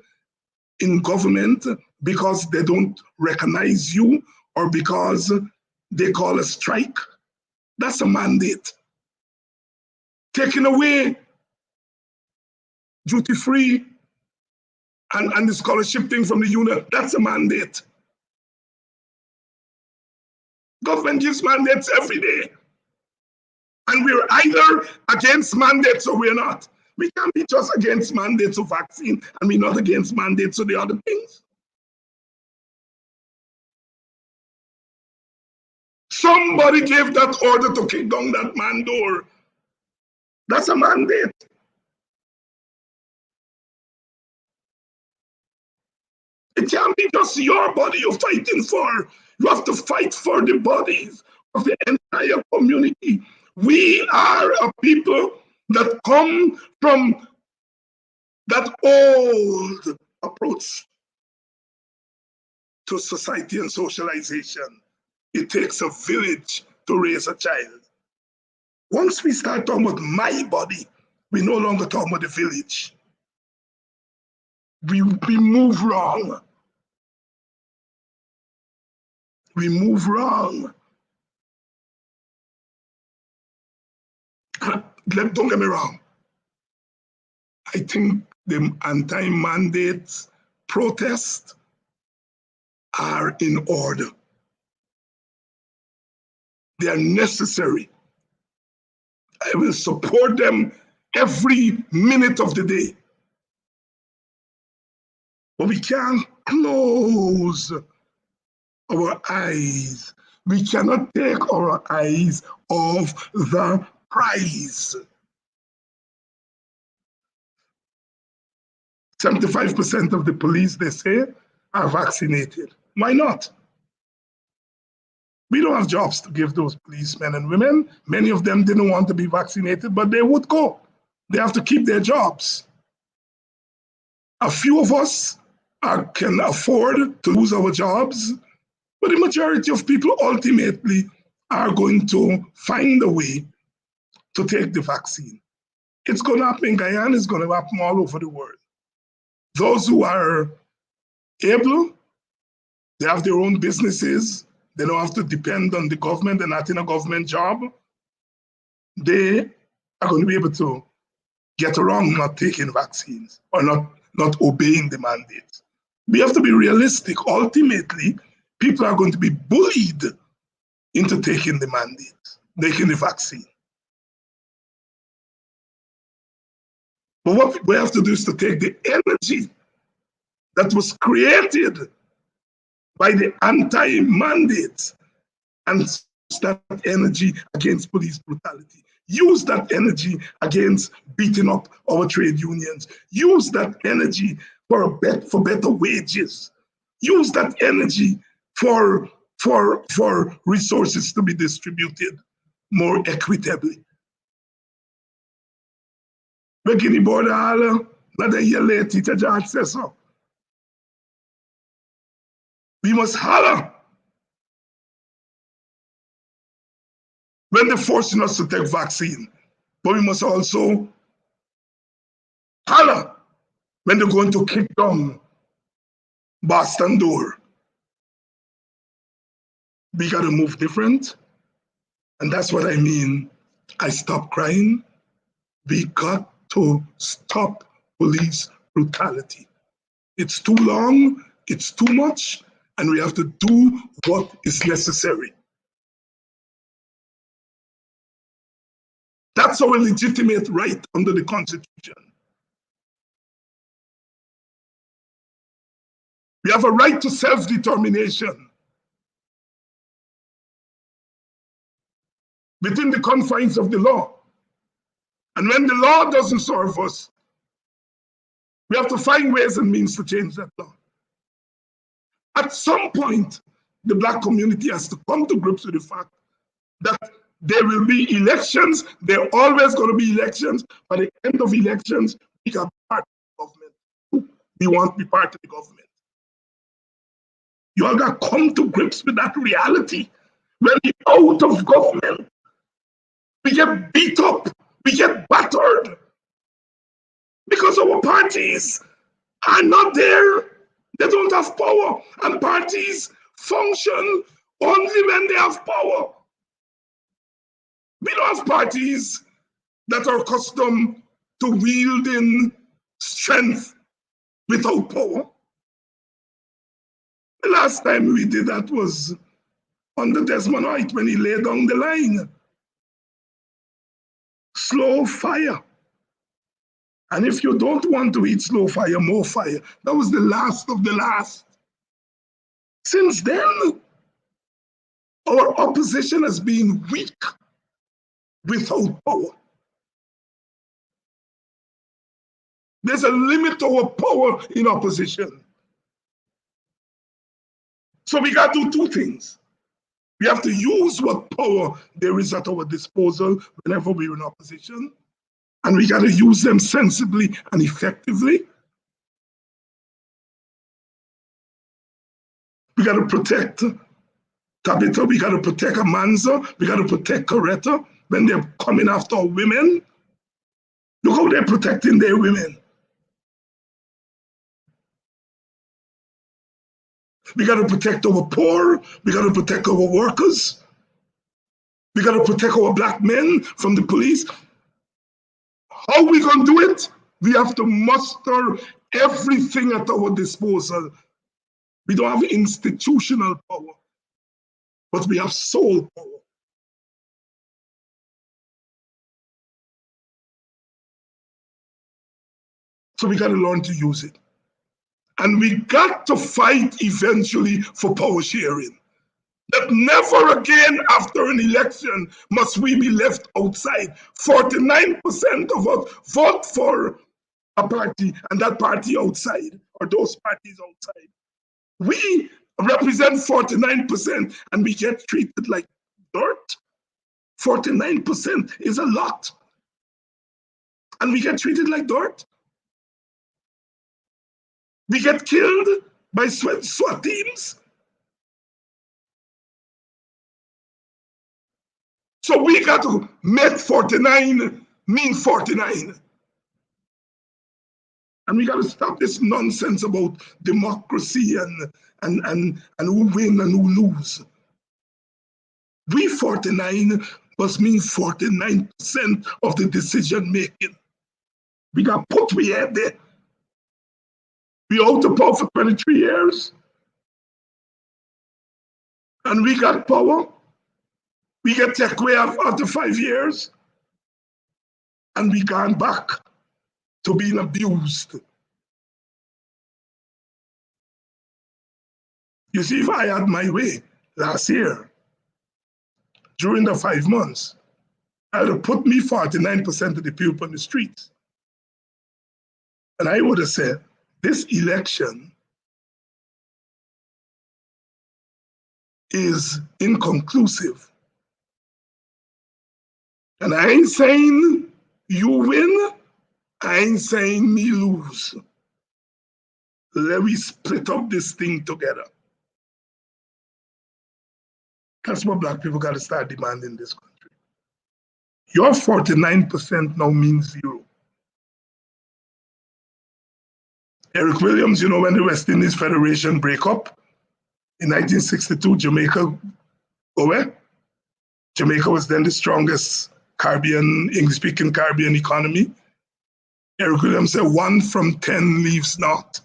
[SPEAKER 1] in government because they don't recognize you or because they call a strike. That's a mandate. Taking away duty-free and the scholarship thing from the union, that's a mandate. Government gives mandates every day. And we're either against mandates or we're not. We can't be just against mandates of vaccine and we're not against mandates of the other things. Somebody gave that order to kick down that man door. That's a mandate. It can't be just your body you're fighting for. You have to fight for the bodies of the entire community. We are a people that come from that old approach to society and socialization. It takes a village to raise a child. Once we start talking about my body, we no longer talk about the village. We move wrong. We move wrong. Don't get me wrong. I think the anti-mandate protests are in order. They are necessary. I will support them every minute of the day. But we can't close our eyes. We cannot take our eyes off the prize. 75% of the police, they say, are vaccinated. Why not? We don't have jobs to give those policemen and women. Many of them didn't want to be vaccinated, but they would go. They have to keep their jobs. A few of us can afford to lose our jobs, but the majority of people ultimately are going to find a way to take the vaccine. It's going to happen in Guyana, it's going to happen all over the world. Those who are able, they have their own businesses, they don't have to depend on the government, they're not in a government job, they are going to be able to get around not taking vaccines or not obeying the mandate. We have to be realistic. Ultimately, people are going to be bullied into taking the mandate, taking the vaccine. But what we have to do is to take the energy that was created by the anti-mandate and use that energy against police brutality. Use that energy against beating up our trade unions. Use that energy for better wages. Use that energy for resources to be distributed more equitably. Beginning border all another year later, Teacher John says so. We must holler when they're forcing us to take vaccine, but we must also holler when they're going to kick down Boston door. We gotta move different, and that's what I mean. I stop crying. We got to stop police brutality. It's too long, it's too much, and we have to do what is necessary. That's our legitimate right under the Constitution. We have a right to self-determination within the confines of the law. And when the law doesn't serve us, we have to find ways and means to change that law. At some point, the Black community has to come to grips with the fact that there will be elections. There are always going to be elections. By the end of elections, we can be part of the government. We want to be part of the government. You all got to come to grips with that reality. When we're out of government, we get beat up, we get battered, because our parties are not there. They don't have power. And parties function only when they have power. We don't have parties that are accustomed to wielding strength without power. The last time we did that was under Desmond White when he laid down the line. Slow fire. And if you don't want to eat slow fire, more fire. That was the last of the last. Since then, our opposition has been weak without power. There's a limit to our power in opposition. So we got to do two things. We have to use what power there is at our disposal whenever we're in opposition. And we got to use them sensibly and effectively. We got to protect Tabitha, we got to protect Amanza, we got to protect Coretta when they're coming after our women. Look how they're protecting their women. We got to protect our poor, we got to protect our workers, we got to protect our Black men from the police. How are we going to do it? We have to muster everything at our disposal. We don't have institutional power, but we have soul power. So we got to learn to use it. And we got to fight eventually for power sharing. That never again after an election must we be left outside. 49% of us vote for a party and that party outside, or those parties outside. We represent 49% and we get treated like dirt. 49% is a lot. And we get treated like dirt. We get killed by SWAT teams. So we got to make 49 mean 49. And we got to stop this nonsense about democracy and who win and who lose. We 49 must mean 49% of the decision making. We got put we had there. We out of power for 23 years. And we got power. We get take away after 5 years. And we gone back to being abused. You see, if I had my way last year, during the 5 months, I'd have put me 49% of the people on the streets. And I would have said, this election is inconclusive. And I ain't saying you win, I ain't saying me lose. Let me split up this thing together. That's what Black people got to start demanding in this country. Your 49% now means zero. Eric Williams, you know, when the West Indies Federation break up in 1962, Jamaica go where? Jamaica was then the strongest Caribbean, English-speaking Caribbean economy. Eric Williams said 1 from 10 leaves not.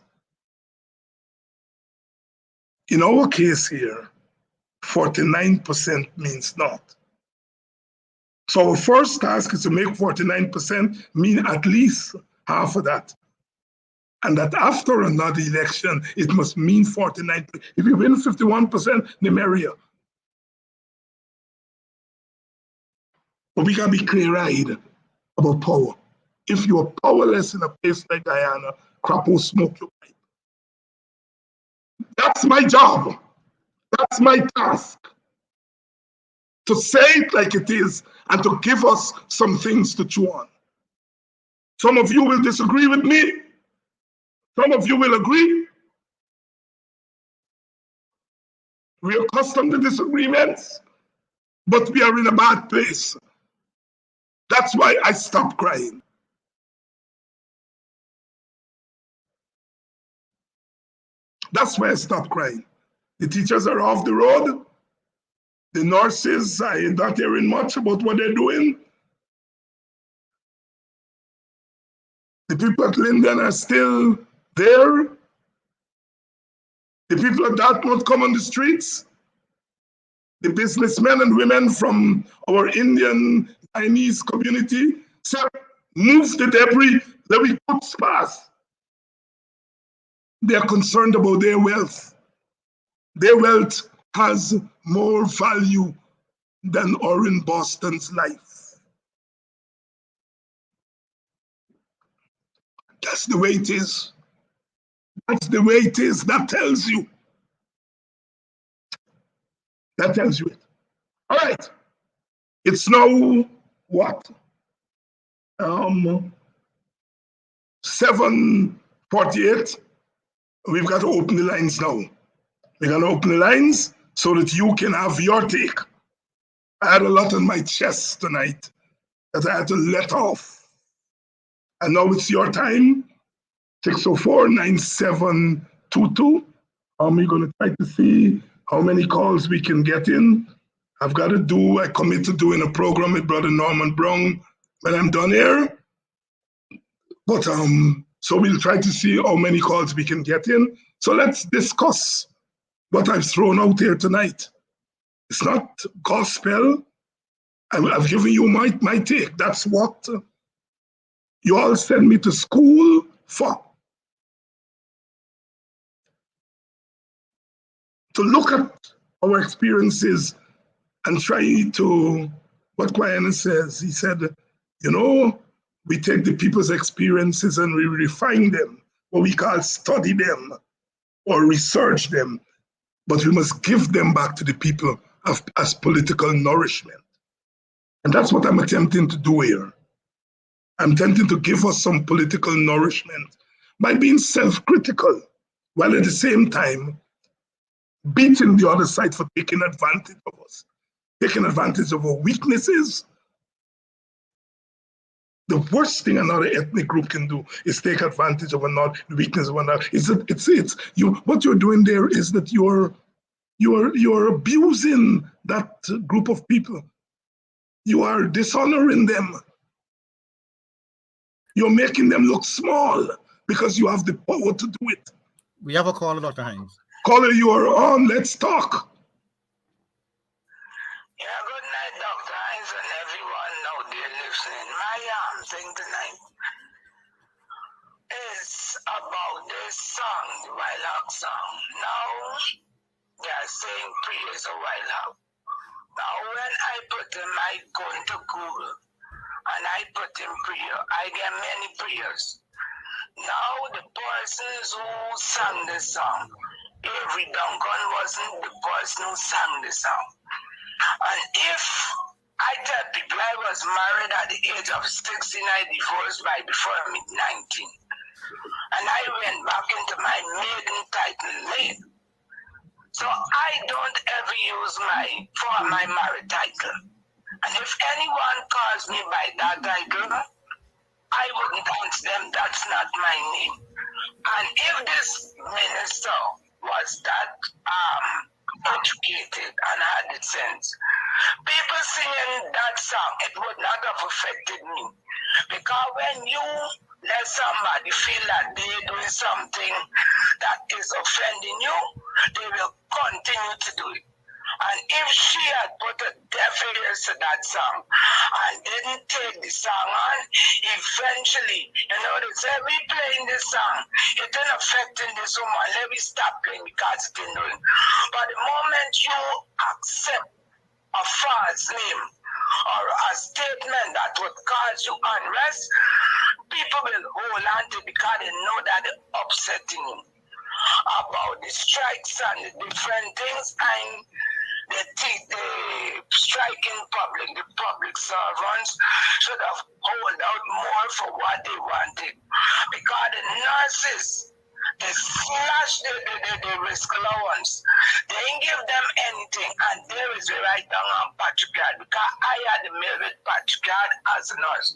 [SPEAKER 1] In our case here, 49% means not. So our first task is to make 49% mean at least half of that. And that after another election, it must mean 49. If you win 51%, the merrier. But we gotta be clear-eyed about power. If you are powerless in a place like Guyana, crap will smoke your pipe. That's my job. That's my task. To say it like it is and to give us some things to chew on. Some of you will disagree with me. Some of you will agree. We are accustomed to disagreements, but we are in a bad place. That's why I stopped crying. That's why I stopped crying. The teachers are off the road. The nurses, I'm not hearing much about what they're doing. The people at Linden are still there. The people at Dartmouth come on the streets. The businessmen and women from our Indian Chinese community say, move the debris, let we put pass. They are concerned about their wealth. Their wealth has more value than Orrin Boston's life. That's the way it is. That's the way it is. That tells you. That tells you it. All right. It's now what? 7:48. We've got to open the lines now. We're going to open the lines so that you can have your take. I had a lot on my chest tonight that I had to let off. And now it's your time. 604-9722. We're going to try to see how many calls we can get in. I commit to doing a program with Brother Norman Brown when I'm done here. But so we'll try to see how many calls we can get in. So let's discuss what I've thrown out here tonight. It's not gospel. I've given you my take. That's what you all send me to school for. To look at our experiences and try to, what Kwayana says, he said, we take the people's experiences and we refine them, what we call study them or research them, but we must give them back to the people as political nourishment. And that's what I'm attempting to do here. I'm attempting to give us some political nourishment by being self-critical, while at the same time beating the other side for taking advantage of us, taking advantage of our weaknesses. The worst thing another ethnic group can do is take advantage of the weakness of another. What you're doing there is that you're abusing that group of people. You are dishonoring them. You're making them look small because you have the power to do it.
[SPEAKER 2] We have a caller, Dr. Hinds.
[SPEAKER 1] Caller, you are on. Let's talk.
[SPEAKER 3] Yeah, good night, Dr. Hinds, and everyone out there listening. My thing tonight is about this song, the Wild Hog song. Now, they are saying prayers a Wild Hog. Now, when I go into Google and I put in prayer, I get many prayers. Now, the persons who sang the song, Avery Duncan wasn't the person who sang the song. And if I tell people I was married at the age of 16, I divorced before I'm 19. And I went back into my maiden title lane. So I don't ever use my married title. And if anyone calls me by that title, I wouldn't answer them. That's not my name. And if this minister was that educated and had the sense, people singing that song, it would not have affected me. Because when you let somebody feel that they're doing something that is offending you, they will continue to do it. And if she had put a deaf ears to that song and didn't take the song on, eventually, they say, we playing this song, it ain't affecting this woman, let me stop playing because it ain't doing. But the moment you accept a false name or a statement that would cause you unrest, people will hold on to it because they know that it's upsetting you about the strikes and the different things, and the striking public, the public servants should have hold out more for what they wanted. Because the nurses, they slash the risk allowance. They ain't give them anything, and there is a right down on patriarch, because I had a mail with patriarch as a nurse.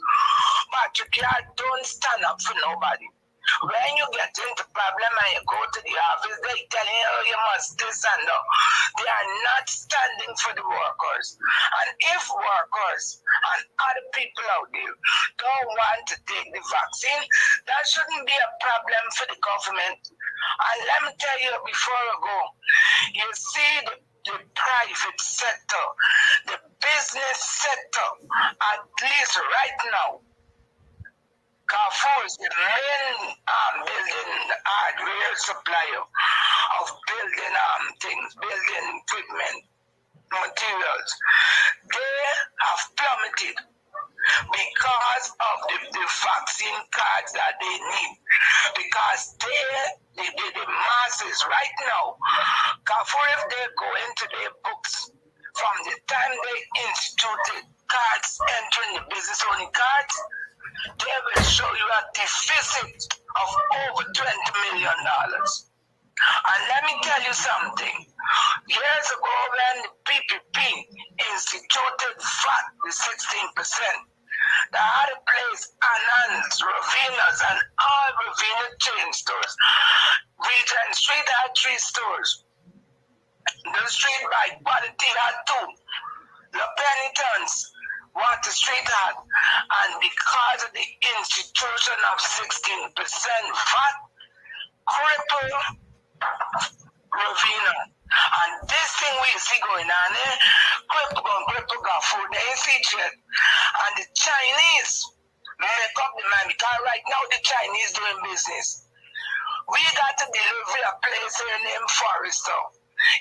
[SPEAKER 3] Patriarch don't stand up for nobody. When you get into problem and you go to the office, they tell you, oh, you must this and that. They are not standing for the workers. And if workers and other people out there don't want to take the vaccine, that shouldn't be a problem for the government. And let me tell you before I go, you see the private sector, the business sector, at least right now, Carrefour is the main building hardware supplier of building things, building equipment, materials. They have plummeted because of the vaccine cards that they need. Because the masses right now, Carrefour, if they go into their books from the time they instituted cards, entering the business owning cards, they will show you a deficit of over $20 million. And let me tell you something. Years ago, when the PPP instituted VAT, the 16%, they had a place Anand's, Ravina's, and all Ravina chain stores. Regent Street had 3 stores. The street by Quality had 2. The Penitence, Water Street had, and because of the institution of 16% VAT, cripple Ravina. And this thing we see going on, cripple got food, they ain't see it. And the Chinese make up the mind, because right now the Chinese doing business. We got to deliver a place here named Forrester.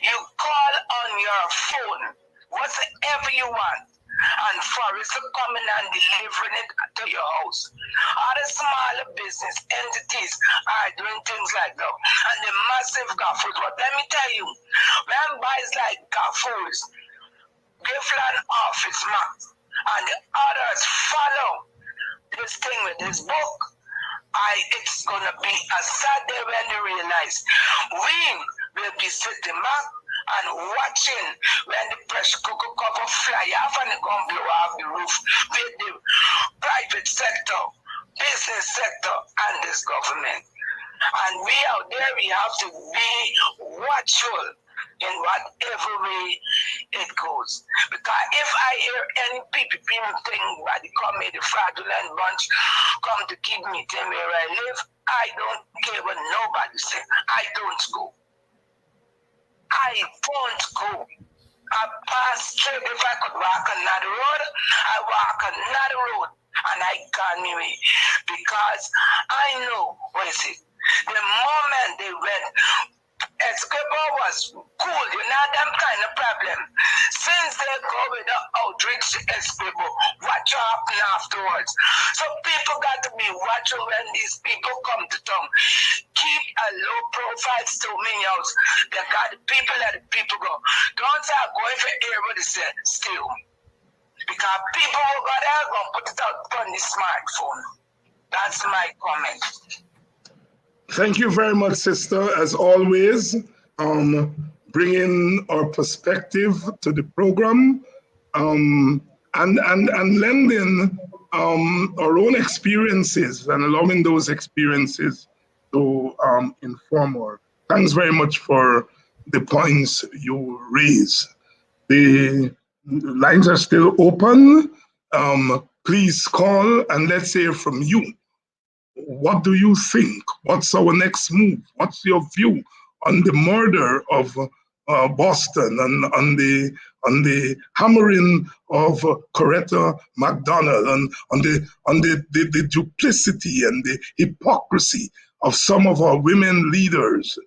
[SPEAKER 3] You call on your phone, whatever you want, and Forrester coming and delivering it to your house. Other smaller business entities are doing things like that. And the massive Carrefours. But let me tell you, when buys like Carrefours, Giffland Office Max, and the others follow this thing with this book, it's going to be a sad day when they realize we will be sitting back and watching when the pressure cooker cover fly off and it's going to blow off the roof with the private sector, business sector, and this government. And we out there, we have to be watchful in whatever way it goes. Because if I hear any PPP thing by the committee, the fraudulent bunch come to keep me tell me where I live, I don't care what nobody say. I don't go. I don't go. I pass straight. If I could walk another road, I walk another road, and I can't me way. Because I know, what is it? The moment they went, Escobar was cool, you know, them kind of problem. Since they go with the outreach to Escobar, what happen afterwards? So people got to be watching when these people come to town. Keep a low profile still many else. They got the people let the people go. Don't start going for everybody say still. Because people who got there going to put it out on the smartphone. That's my comment.
[SPEAKER 1] Thank you very much, sister, as always, bringing our perspective to the program and lending our own experiences and allowing those experiences to inform us. Thanks very much for the points you raise. The lines are still open. Please call and let's hear from you. What do you think? What's our next move? What's your view on the murder of Boston, and on the hammering of Coretta McDonald, and on the duplicity and the hypocrisy of some of our women leaders,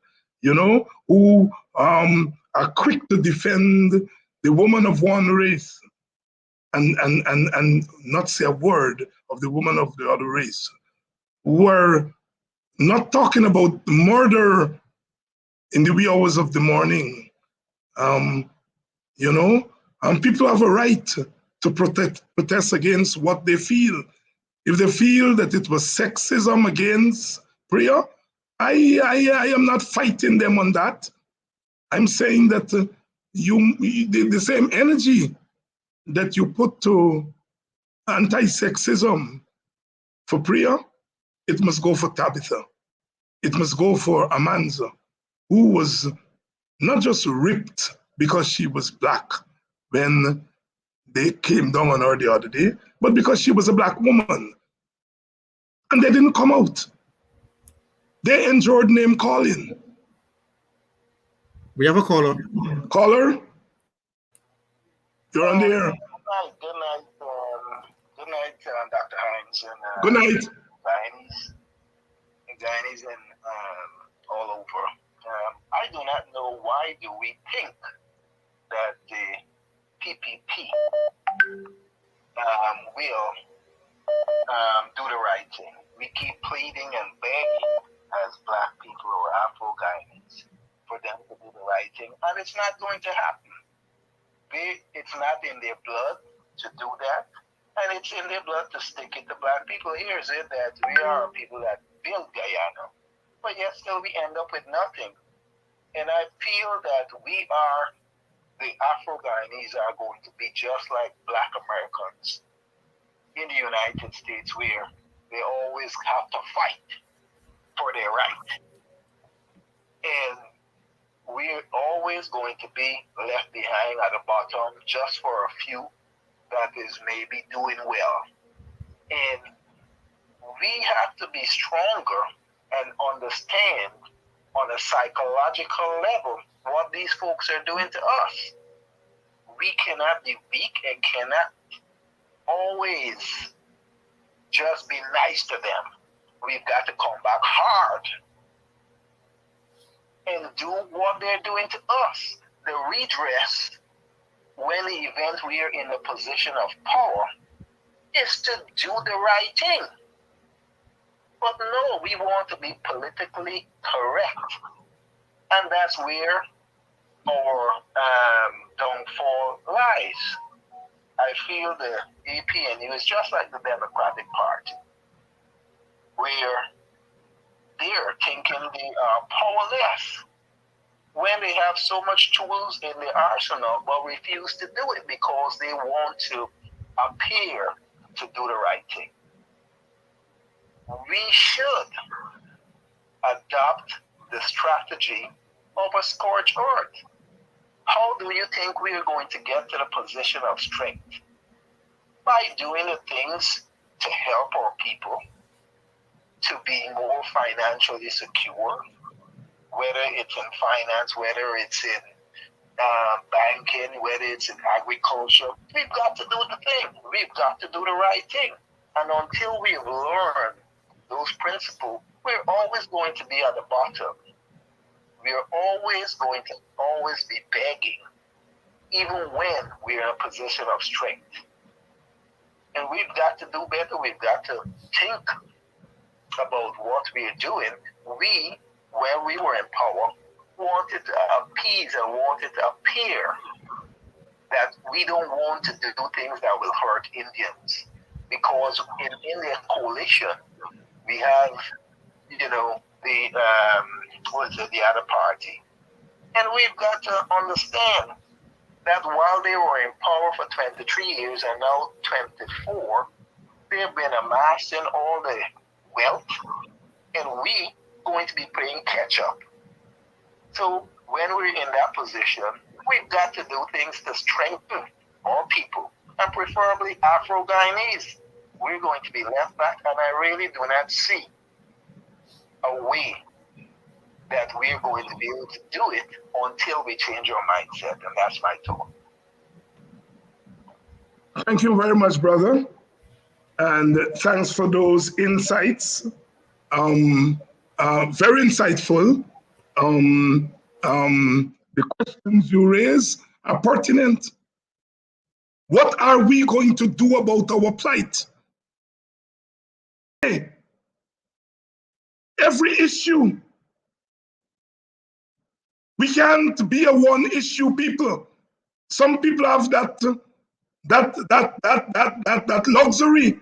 [SPEAKER 1] who are quick to defend the woman of one race and not say a word of the woman of the other race. We're not talking about murder in the wee hours of the morning. People have a right to protest against what they feel. If they feel that it was sexism against Priya, I am not fighting them on that. I'm saying that the same energy that you put to anti-sexism for Priya, it must go for Tabitha. It must go for Amanza, who was not just ripped because she was black when they came down on her the other day, but because she was a black woman. And they didn't come out. They endured name calling.
[SPEAKER 2] We have a caller.
[SPEAKER 1] Caller, you're on the air.
[SPEAKER 3] Good night, Dr. Hinds and
[SPEAKER 1] Good night.
[SPEAKER 3] Guyanese and all over. I do not know why do we think that the PPP will do the right thing. We keep pleading and begging as Black people or Afro-Guyanese for them to do the right thing, and it's not going to happen. It's not in their blood to do that, and it's in their blood to stick it to Black people. Here's it that we are people that build Guyana, but yet still we end up with nothing. And I feel that the Afro-Guyanese are going to be just like Black Americans in the United States, where they always have to fight for their right. And we're always going to be left behind at the bottom just for a few that is maybe doing well. And we have to be stronger and understand on a psychological level what these folks are doing to us. We cannot be weak and cannot always just be nice to them. We've got to come back hard and do what they're doing to us. The redress, when the event we are in a position of power, is to do the right thing. But no, we want to be politically correct. And that's where our downfall lies. I feel the APNU is just like the Democratic Party, where they're thinking they are powerless when they have so much tools in their arsenal, but refuse to do it because they want to appear to do the right thing. We should adopt the strategy of a scorched earth. How do you think we are going to get to the position of strength? By doing the things to help our people to be more financially secure, whether it's in finance, whether it's in banking, whether it's in agriculture. We've got to do the thing. We've got to do the right thing. And until we've learned those principles, we're always going to be at the bottom. We're always going to be begging, even when we're in a position of strength. And we've got to do better. We've got to think about what we're doing. We, when we were in power, wanted to appease and wanted to appear that we don't want to do things that will hurt Indians. Because in the coalition, we have, the other party. And we've got to understand that while they were in power for 23 years and now 24, they've been amassing all the wealth, and we going to be playing catch up. So when we're in that position, we've got to do things to strengthen our people, and preferably Afro-Guyanese. We're going to be left back, and I really do not see a way that we're going to be able to do it until we change our mindset. And that's my thought.
[SPEAKER 1] Thank you very much, brother. And thanks for those insights. Very insightful. The questions you raise are pertinent. What are we going to do about our plight? Hey, every issue. We can't be a one-issue people. Some people have that luxury.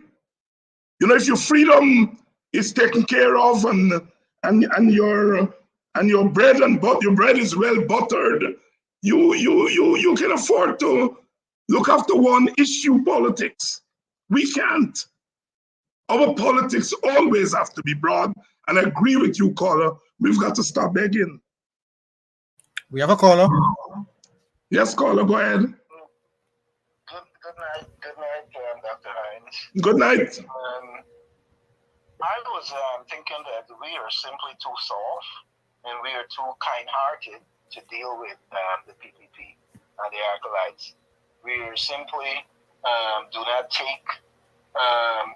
[SPEAKER 1] You know, if your freedom is taken care of and your bread and butter, your bread is well buttered, you can afford to look after one issue politics. We can't. Our politics always have to be broad, and I agree with you, caller. We've got to stop begging.
[SPEAKER 2] We have a caller.
[SPEAKER 1] Yes, caller, go ahead.
[SPEAKER 3] Good night, Dr. Hinds.
[SPEAKER 1] Good night.
[SPEAKER 3] I was thinking that we are simply too soft and we are too kind-hearted to deal with the PPP and the acolytes. We are simply do not take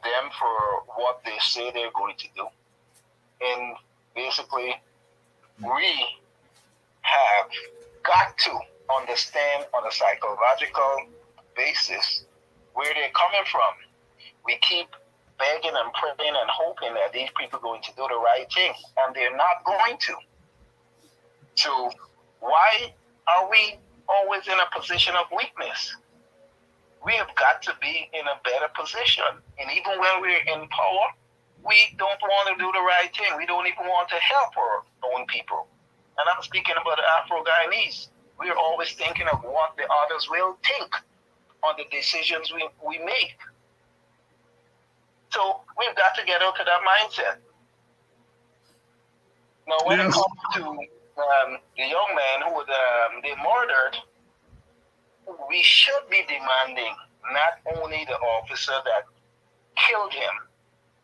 [SPEAKER 3] them for what they say they're going to do. And basically, we have got to understand on a psychological basis where they're coming from. We keep begging and praying and hoping that these people are going to do the right thing, and they're not going to. So why are we always in a position of weakness? We have got to be in a better position. And even when we're in power, we don't want to do the right thing. We don't even want to help our own people. And I'm speaking about the Afro-Guyanese. We're always thinking of what the others will think on the decisions we make. So we've got to get out of that mindset. Now, when it comes to the young man who they murdered, we should be demanding not only the officer that killed him,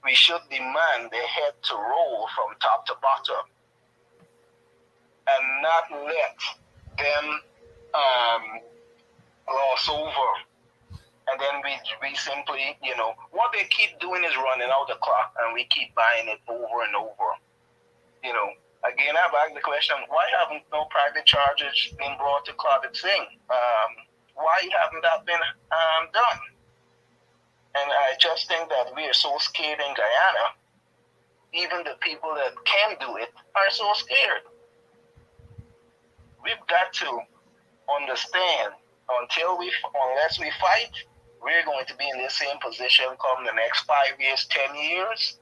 [SPEAKER 3] we should demand the head to roll from top to bottom and not let them gloss over. And then we simply, you know, what they keep doing is running out the clock, and we keep buying it over and over. You know, again, I've asked the question, why haven't no private charges been brought to Claudette Singh? Why haven't that been done? And I just think that we are so scared in Guyana, even the people that can do it are so scared. We've got to understand, unless we fight, we're going to be in the same position come the next 5 years, 10 years,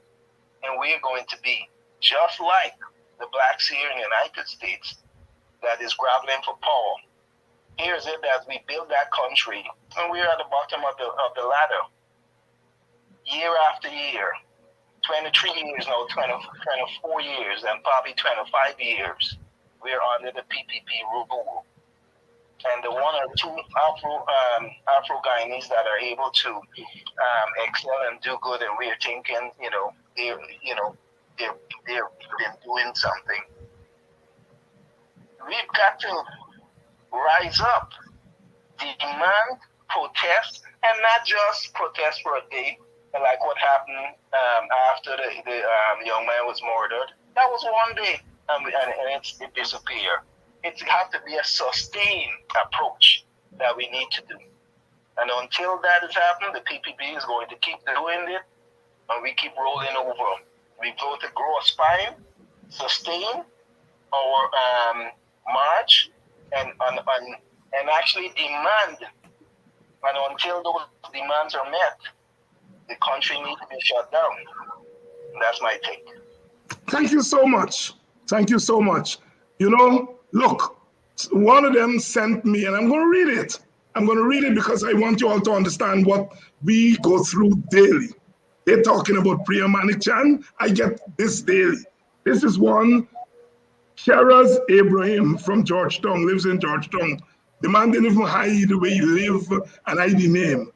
[SPEAKER 3] and we're going to be just like the blacks here in the United States that is grappling for power. Here's it that we build that country, and we're at the bottom of the ladder. Year after year, 23 years now, 24 years, and probably 25 years, we're under the PPP rule. And the one or two Afro-Guyanese that are able to excel and do good, and we're thinking, they've been doing something. We've got to rise up, demand, protest, and not just protest for a day, like what happened after the young man was murdered. That was one day, and it disappeared. It has to be a sustained approach that we need to do. And until that is happening, the PPP is going to keep doing it, and we keep rolling over. We've got to grow a spine, sustain our march, and actually demand. And until those demands are met, the country needs to be shut down. That's my take.
[SPEAKER 1] Thank you so much. Thank you so much. Look, one of them sent me, and I'm going to read it. I'm going to read it because I want you all to understand what we go through daily. They're talking about Priya Manikchan. I get this daily. This is one, Sharaz Abraham from Georgetown, lives in Georgetown. The man didn't even hide the way he live and hide the name.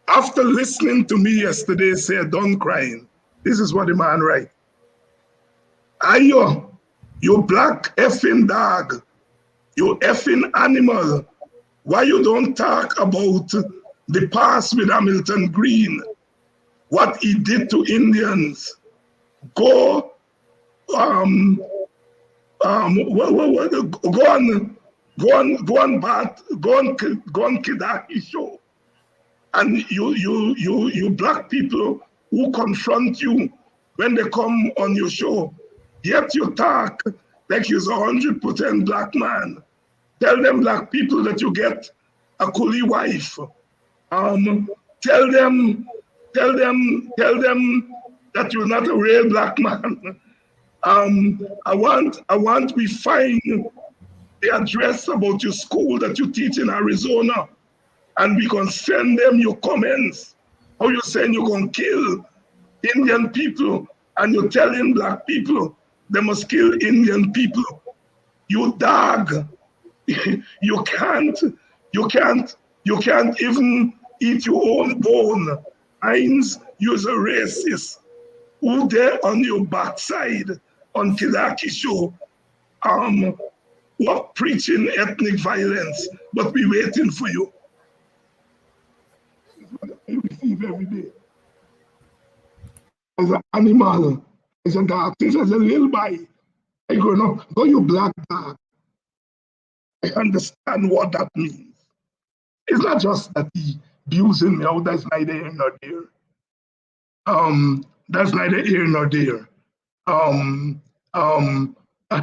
[SPEAKER 1] After listening to me yesterday say, "Don't crying," this is what the man write. Ayo, You black effing dog. You effing animal. Why you don't talk about the past with Hamilton Green? What he did to Indians? Go, go on Kidaki show, and you black people who confront you when they come on your show, yet you talk like you're 100% black man. Tell them black people that you get a coolie wife. Tell them that you're not a real black man. I want we find the address about your school that you teach in Arizona, and we can send them your comments. How you saying you're gonna kill Indian people, and you're telling black people they must kill Indian people. You dog. you can't even eat your own bone. Hinds, you're a racist. Who there on your backside on Kidaki show, what preaching ethnic violence, but we waiting for you. I receive every day. As an animal, as a dog, as a little boy, I go, no, go you black dog. I understand what that means. It's not just that he abusing me out, that's neither here nor there. That's neither here nor there.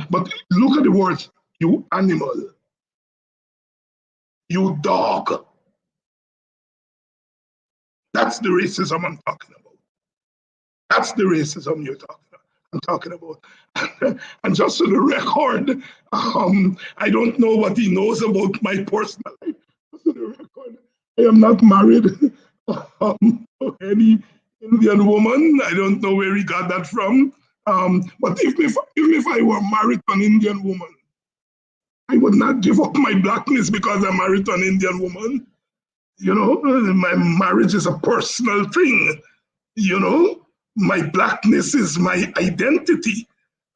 [SPEAKER 1] But look at the words, you animal, you dog. That's the racism I'm talking about. That's the racism I'm talking about. And just for the record, I don't know what he knows about my personal life. Just for the record, I am not married to any Indian woman. I don't know where he got that from. But even if I were married to an Indian woman, I would not give up my blackness because I'm married to an Indian woman. You know, my marriage is a personal thing. You know, my blackness is my identity,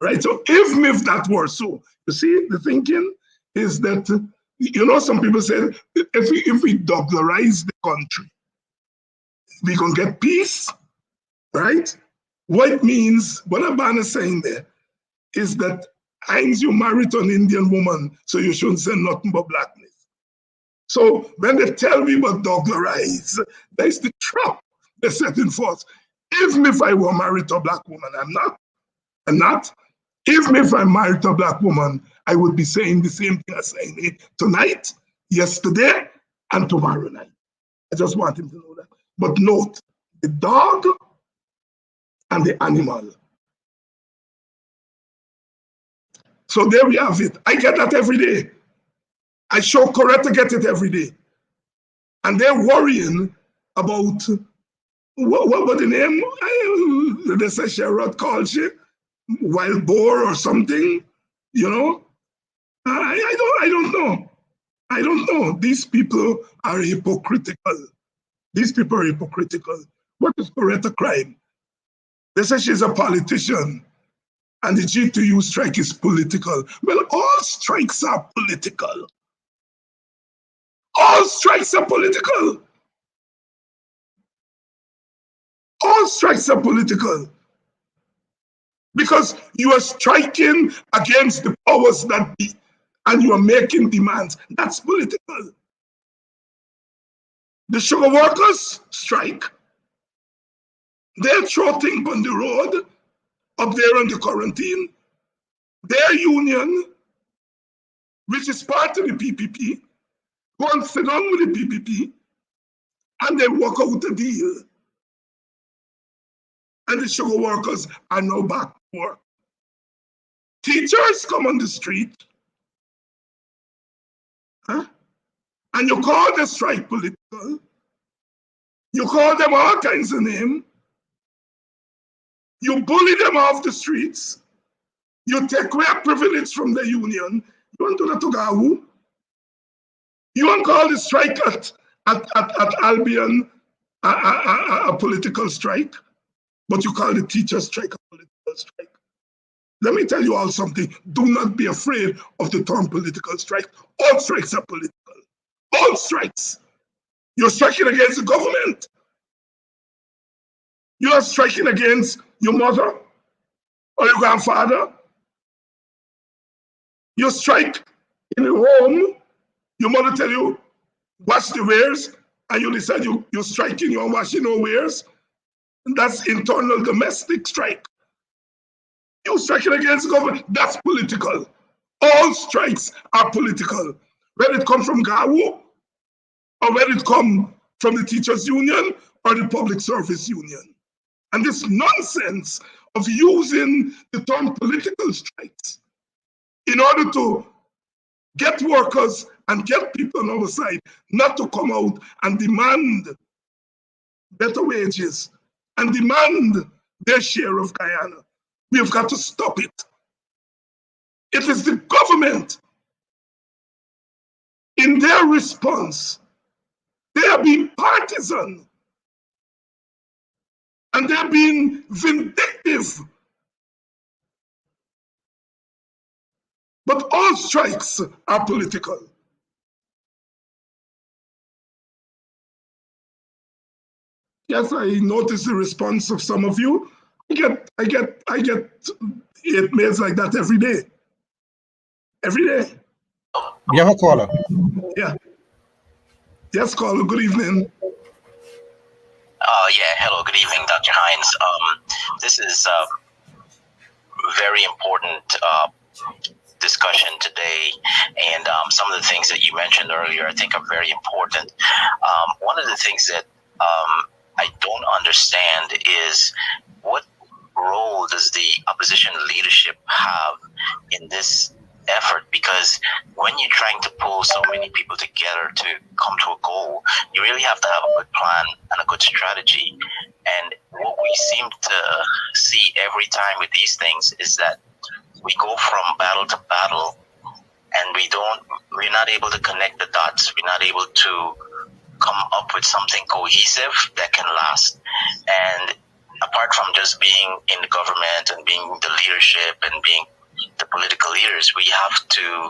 [SPEAKER 1] right? So even if that were so, you see, the thinking is that, you know, some people say if we dollarize the country, we can get peace, right? What it means, what Abban is saying there, is that Hinds, you married an Indian woman, so you shouldn't say nothing but blackness. So when they tell me about dollarize, that's the trap they're setting forth. Even if I were married to a black woman, I'm not. Even if I'm married to a black woman, I would be saying the same thing as saying tonight, yesterday, and tomorrow night. I just want him to know that. But note, the dog and the animal. So there we have it. I get that every day. I show Coretta get it every day. And they're worrying about what the name? They say Sherrod called she wild boar or something, you know? I don't know. I don't know. These people are hypocritical. These people are hypocritical. What is Coretta crime? They say she's a politician and the G2U strike is political. Well, all strikes are political. All strikes are political. All strikes are political. Because you are striking against the powers that be and you are making demands. That's political. The sugar workers strike. They're trotting on the road up there on the quarantine. Their union, which is part of the PPP, go and sit down with the PPP and they work out a deal. And the sugar workers are now back to work. Teachers come on the street, huh? And you call the strike political. You call them all kinds of names. You bully them off the streets. You take away a privilege from the union. You want to do that to Gahu? You want to call the strike at Albion a political strike, but you call the teacher strike a political strike. Let me tell you all something. Do not be afraid of the term political strike. All strikes are political. All strikes. You're striking against the government. You are striking against your mother or your grandfather. You strike in your home. Your mother tell you, wash the wares, and you decide you're striking, you're washing your wares. And that's internal domestic strike. You're striking against the government. That's political. All strikes are political. Whether it comes from GAWU, or whether it comes from the teachers' union or the public service union. And this nonsense of using the term political strikes in order to get workers and get people on our side not to come out and demand better wages and demand their share of Guyana. We have got to stop it. It is the government, in their response, they are being partisan and they're being vindictive. But all strikes are political. Yes, I notice the response of some of you. I get 8 mails like that every day. Every day.
[SPEAKER 2] We have a caller.
[SPEAKER 1] Yeah. Yes, caller. Good evening.
[SPEAKER 4] Yeah, hello, good evening, Dr. Hinds. This is a very important discussion today, and some of the things that you mentioned earlier I think are very important. One of the things that I don't understand is what role does the opposition leadership have in this effort, because when you're trying to pull so many people together to come to a goal, you really have to have a good plan and a good strategy. And what we seem to see every time with these things is that we go from battle to battle and we're not able to connect the dots. We're not able to come up with something cohesive that can last. And apart from just being in the government and being the leadership and being the political leaders, we have to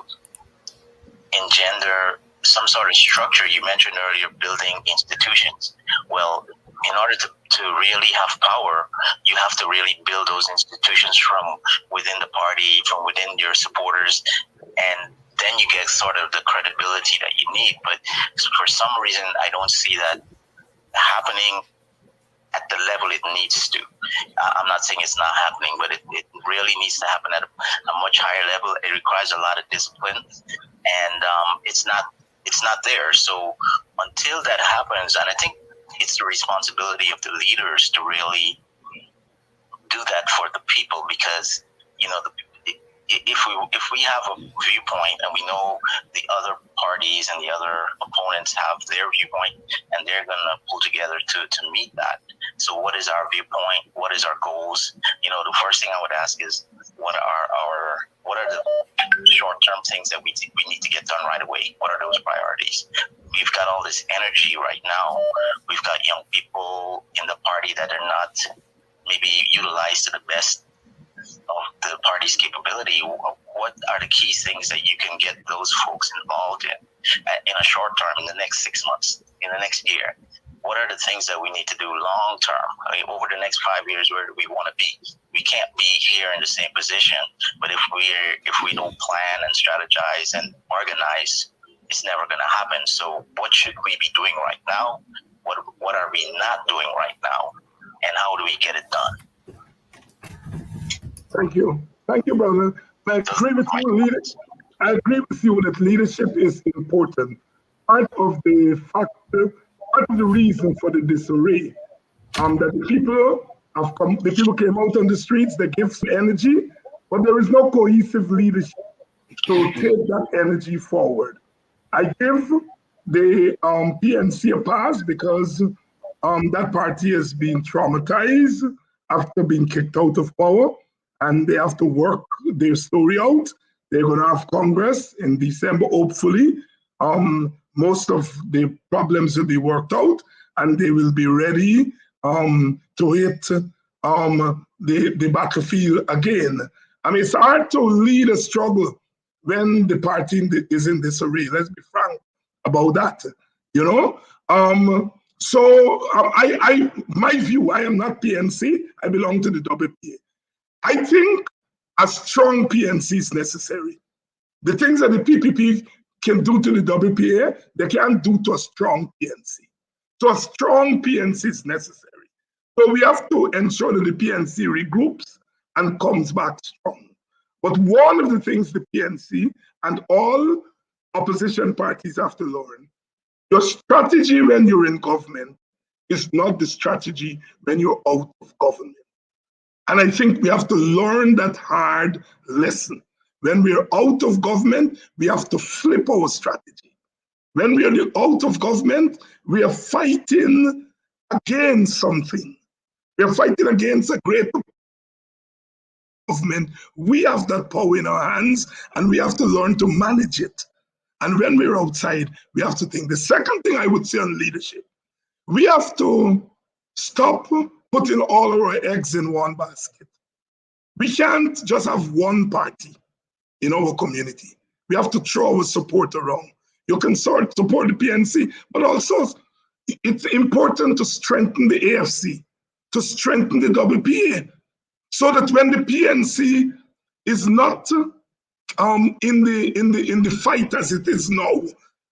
[SPEAKER 4] engender some sort of structure. You mentioned earlier building institutions. Well, in order to really have power, you have to really build those institutions from within the party, from within your supporters, and then you get sort of the credibility that you need. But for some reason, I don't see that happening at the level it needs to. I'm not saying it's not happening, but it really needs to happen at a much higher level. It requires a lot of discipline, and it's not there. So until that happens, and I think it's the responsibility of the leaders to really do that for the people, because if we have a viewpoint and we know the other parties and the other opponents have their viewpoint and they're going to pull together to meet that. So what is our viewpoint? What is our goals? The first thing I would ask is what are the short-term things that we need to get done right away? What are those priorities? We've got all this energy right now. We've got young people in the party that are not maybe utilized to the best of the party's capability. What are the key things that you can get those folks involved in a short term, in the next 6 months, in the next year? What are the things that we need to do long term? Over the next 5 years, where do we want to be? We can't be here in the same position, but if we don't plan and strategize and organize, it's never going to happen. So what should we be doing right now? What are we not doing right now? And how do we get it done?
[SPEAKER 1] Thank you, brother. I agree with you, I agree with you that leadership is important. Part of the reason for the disarray, that the people came out on the streets, they gave some energy, but there is no cohesive leadership to take that energy forward. I give the PNC a pass because that party has been traumatized after being kicked out of power, and they have to work their story out. They're going to have Congress in December, hopefully. Most of the problems will be worked out, and they will be ready to hit the battlefield again. I mean, it's hard to lead a struggle when the party is in disarray. Let's be frank about that. You know. My view. I am not PNC. I belong to the WPA. I think a strong PNC is necessary. The things that the PPP can do to the WPA, they can't do to a strong PNC. So a strong PNC is necessary. So we have to ensure that the PNC regroups and comes back strong. But one of the things the PNC and all opposition parties have to learn, your strategy when you're in government is not the strategy when you're out of government. And I think we have to learn that hard lesson. When we're out of government, we have to flip our strategy. When we are out of government, we are fighting against something. We are fighting against a great government. We have that power in our hands, and we have to learn to manage it. And when we're outside, we have to think. The second thing I would say on leadership, we have to stop putting all our eggs in one basket. We can't just have one party in our community. We have to throw our support around. You can support the PNC, but also it's important to strengthen the AFC, to strengthen the WPA, so that when the PNC is not in the fight as it is now,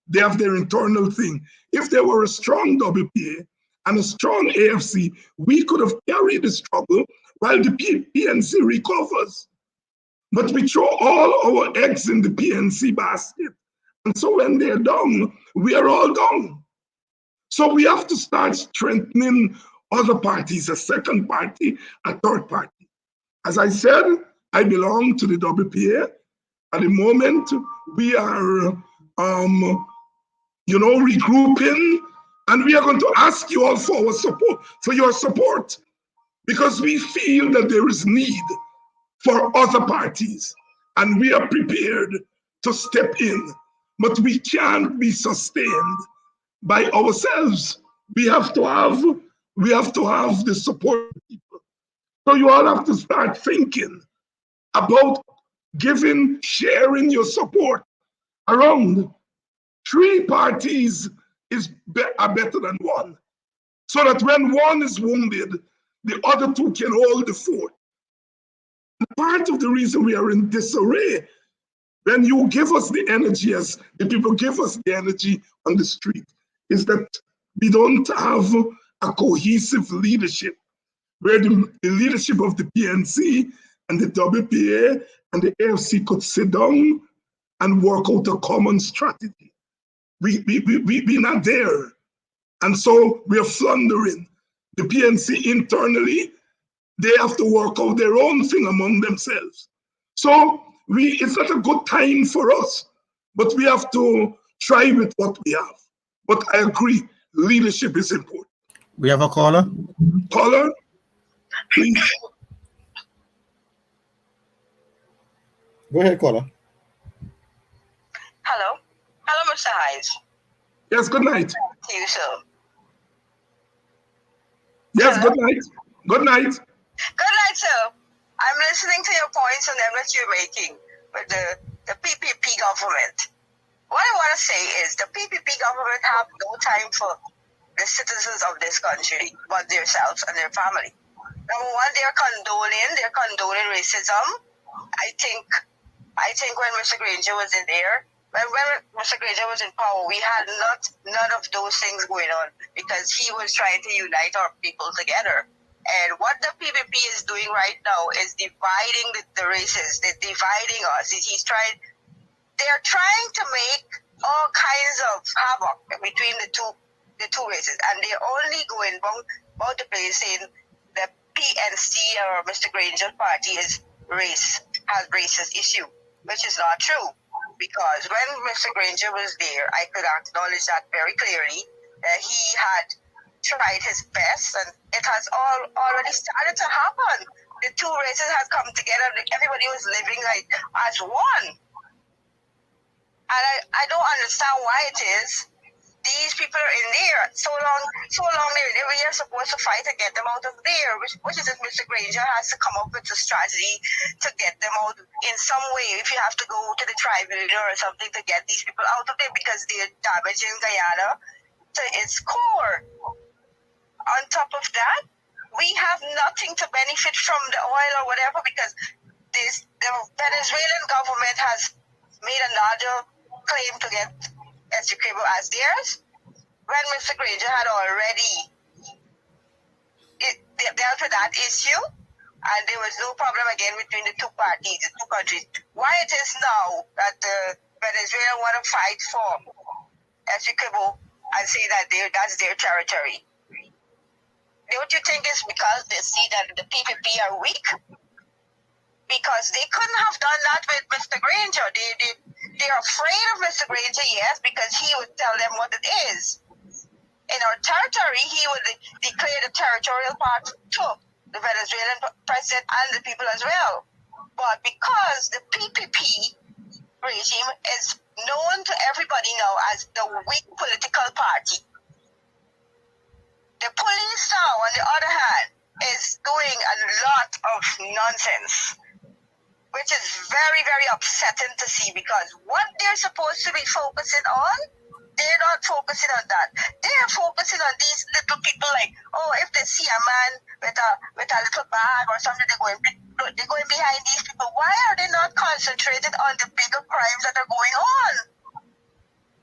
[SPEAKER 1] they have their internal thing. If there were a strong WPA and a strong AFC, we could have carried the struggle while the PNC recovers. But we throw all our eggs in the PNC basket. And so when they're down, we are all down. So we have to start strengthening other parties, a second party, a third party. As I said, I belong to the WPA. At the moment, we are, regrouping, and we are going to ask you all for our support, for your support, because we feel that there is need for other parties, and we are prepared to step in. But we can't be sustained by ourselves. We have to have the support of people. So you all have to start thinking about sharing your support around. 3 parties are better than one, so that when one is wounded, the other 2 can hold the fort. Part of the reason we are in disarray, when you give us the energy, as the people give us the energy on the street, is that we don't have a cohesive leadership, where the leadership of the PNC and the WPA and the AFC could sit down and work out a common strategy. We're not there. And so we are floundering. The PNC internally, they have to work out their own thing among themselves. So it's not a good time for us, but we have to try with what we have. But I agree, leadership is important.
[SPEAKER 2] We have a caller.
[SPEAKER 1] Caller, please.
[SPEAKER 2] Go ahead, caller.
[SPEAKER 3] Hello. Hello, Mr. Hinds.
[SPEAKER 1] Yes, good night.
[SPEAKER 3] To you, sir.
[SPEAKER 1] Yes,
[SPEAKER 3] Hello?
[SPEAKER 1] good night. Good night.
[SPEAKER 3] Good night, sir. I'm listening to your points and them that you're making with the PPP government. What I want to say is the PPP government have no time for the citizens of this country, but themselves and their family. Number one, they're condoning racism. I think when Mr. Granger was in there, when Mr. Granger was in power, we had none of those things going on, because he was trying to unite our people together. And what the PPP is doing right now is dividing the races. They're dividing us. They're trying to make all kinds of havoc between the two races, and they're only going about the place saying the PNC or Mr. Granger's party has racist issue, which is not true. Because when Mr. Granger was there, I could acknowledge that very clearly, that he had tried his best, and it has already started to happen. The 2 races had come together. Everybody was living like as one. And I don't understand why it is the these people are in there so long we are supposed to fight to get them out of there, which is if Mr. Granger has to come up with a strategy to get them out in some way. If you have to go to the tribunal or something to get these people out of there because they're damaging Guyana to its core. On top of that, we have nothing to benefit from the oil or whatever because the Venezuelan government has made another claim to get Essequibo as theirs when Mr. Granger had already dealt with that issue and there was no problem again between the two parties, the two countries. Why it is now that the Venezuela want to fight for Essequibo and say that that's their territory? Don't you think it's because they see that the PPP are weak? Because they couldn't have done that with Mr. Granger. They're afraid of Mr. Granger, yes, because he would tell them what it is. In our territory, he would declare the territorial part to the Venezuelan president and the people as well. But because the PPP regime is known to everybody now as the weak political party, the police now, on the other hand, is doing a lot of nonsense, which is very, very upsetting to see because what they're supposed to be focusing on, they're not focusing on that. They're focusing on these little people like, oh, if they see a man with a little bag or something, they're going behind these people. Why are they not concentrated on the bigger crimes that are going on?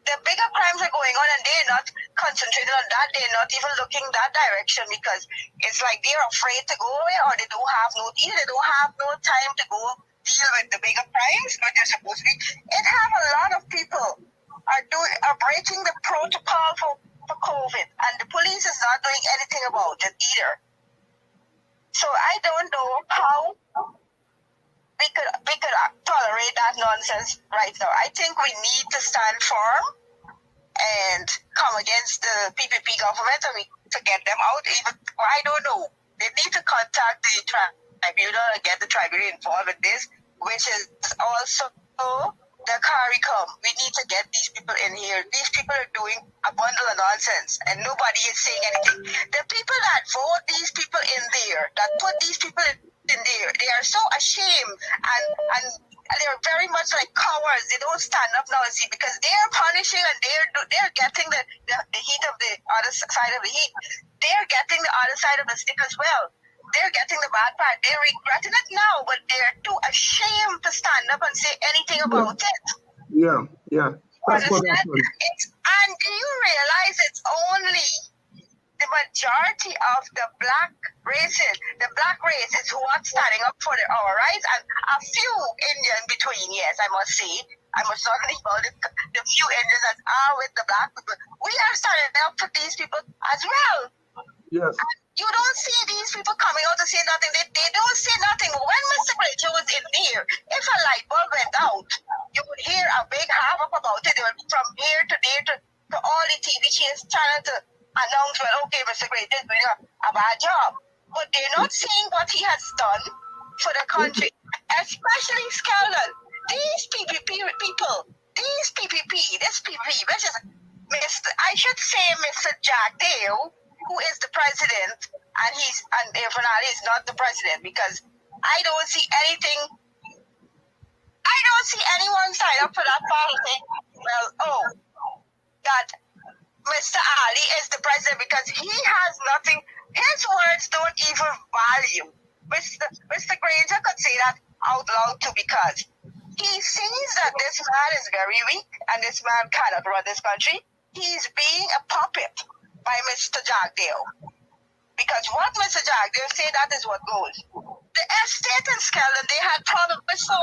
[SPEAKER 3] The bigger crimes are going on and they're not concentrated on that. They're not even looking that direction because it's like they're afraid to go away or they don't have no time to go deal with the bigger crimes what they're supposed to be. It have a lot of people are breaking the protocol for COVID and the police is not doing anything about it either. So I don't know how we could tolerate that nonsense right now. I think we need to stand firm and come against the PPP government to get them out. Even I don't know. They need to contact the tribunal and get the tribunal involved in this, which is also the CARICOM. We need to get these people in here. These people are doing a bundle of nonsense and nobody is saying anything. The people that vote these people in there, that put these people in there, they are so ashamed and they're very much like cowards. They don't stand up now and see because they're punishing and they're getting the heat of the other side of the heat. They're getting the other side of the stick as well. They're getting the bad part. They're regretting it now, but they're too ashamed to stand up and say anything about it.
[SPEAKER 1] Yeah. That's what happened.
[SPEAKER 3] And do you realize it's only the majority of the black race is who are standing up for our rights, and a few Indian between, yes, I must say. I must not leave out the few Indians that are with the black people. We are standing up for these people as well.
[SPEAKER 1] Yes.
[SPEAKER 3] And you don't see these people coming out to say nothing. They don't say nothing. When Mr. Granger was in there, if a light bulb went out, you would hear a big havoc about it. They would from here to there to all the TV channels to announce, well, okay, Mr. Granger is doing a bad job. But they're not saying what he has done for the country, especially Skelton. These PPP people, this PPP, which is I should say Mr. Jack Dale, who is the president, and Fernali is not the president because I don't see anyone sign up for that policy. Well, that Mr. Ali is the president because he has nothing. His words don't even value. Mr. Granger could say that out loud too because he sees that this man is very weak and this man cannot run this country. He's being a puppet by Mr. Jagdale. Because what Mr. Jagdale said, that is what goes. The estate in Skelton, they had problems with so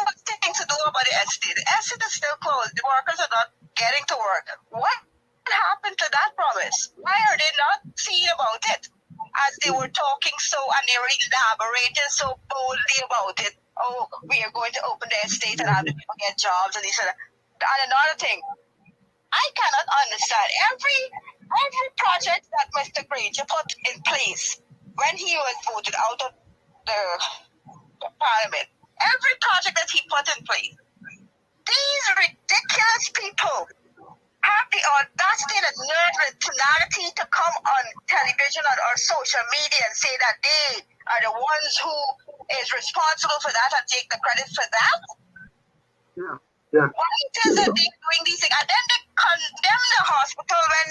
[SPEAKER 3] much things to do about the estate. The estate is still closed. The workers are not getting to work. What happened to that promise? Why are they not seeing about it? As they were talking and they were elaborating so boldly about it. Oh, we are going to open the estate and have the people get jobs and this and that. And another thing, I cannot understand every project that Mr. Granger put in place when he was voted out of the parliament, every project that he put in place, these ridiculous people have the audacity and the nerve and temerity to come on television or social media and say that they are the ones who is responsible for that and take the credit for that?
[SPEAKER 1] Yeah. Yeah.
[SPEAKER 3] Why it is that they're doing these things? And then they condemn the hospital when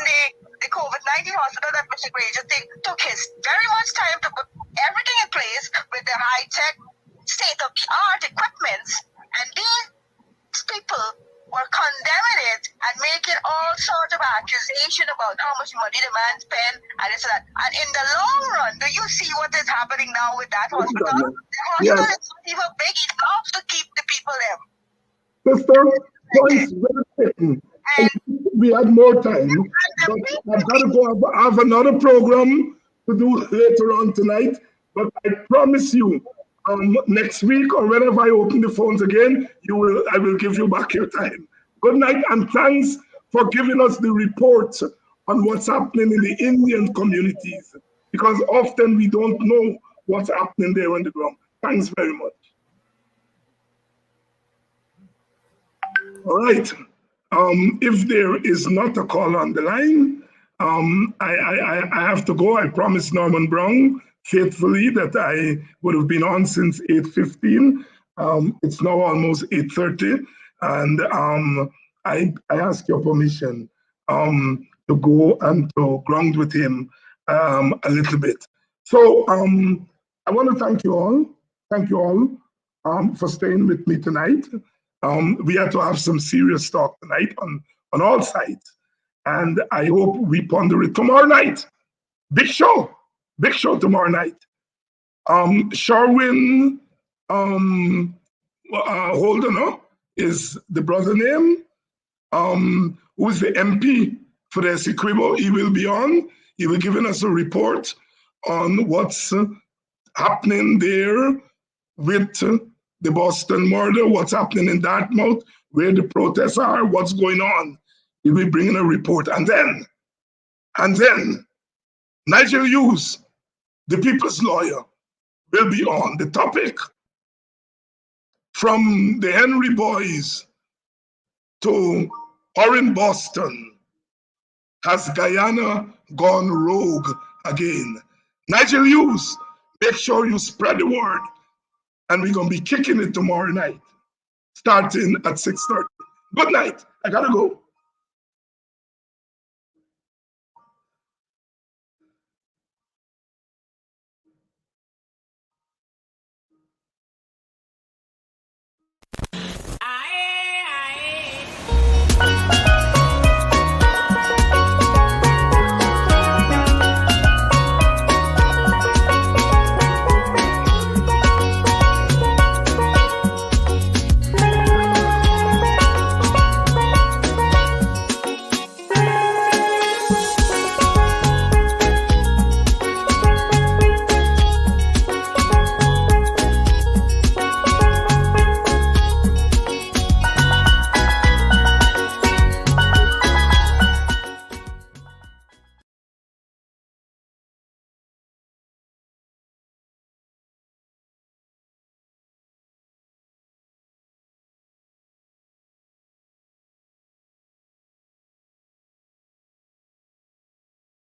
[SPEAKER 3] the COVID-19 hospital that Mr. Gray just took his very much time to put everything in place with the high-tech, state-of-the-art equipments. And these people were condemning it and making all sorts of accusation about how much money the man spent and this and that. And in the long run, do you see what is happening now with that hospital? The hospital is not even big enough to keep the people there.
[SPEAKER 1] Sister, points well taken. We had more time, but I've got to go. I have another program to do later on tonight. But I promise you, next week or whenever I open the phones again, I will give you back your time. Good night, and thanks for giving us the report on what's happening in the Indian communities, because often we don't know what's happening there on the ground. Thanks very much. All right. If there is not a call on the line, I have to go. I promised Norman Brown faithfully that I would have been on since 8:15. It's now almost 8:30, and I ask your permission to go and to ground with him a little bit. So I want to thank you all. Thank you all for staying with me tonight. We had to have some serious talk tonight on all sides. And I hope we ponder it tomorrow night. Big show tomorrow night. Sherwin Holden is the brother name. Who's the MP for the Essequibo? He will be on. He will giving us a report on what's happening there with the Boston murder, what's happening in Dartmouth, where the protests are, what's going on. He'll be bringing a report. And then Nigel Hughes, the people's lawyer, will be on the topic from the Henry Boys to Orin Boston. Has Guyana gone rogue again? Nigel Hughes, make sure you spread the word. And we're going to be kicking it tomorrow night, starting at 6:30. Good night. I got to go.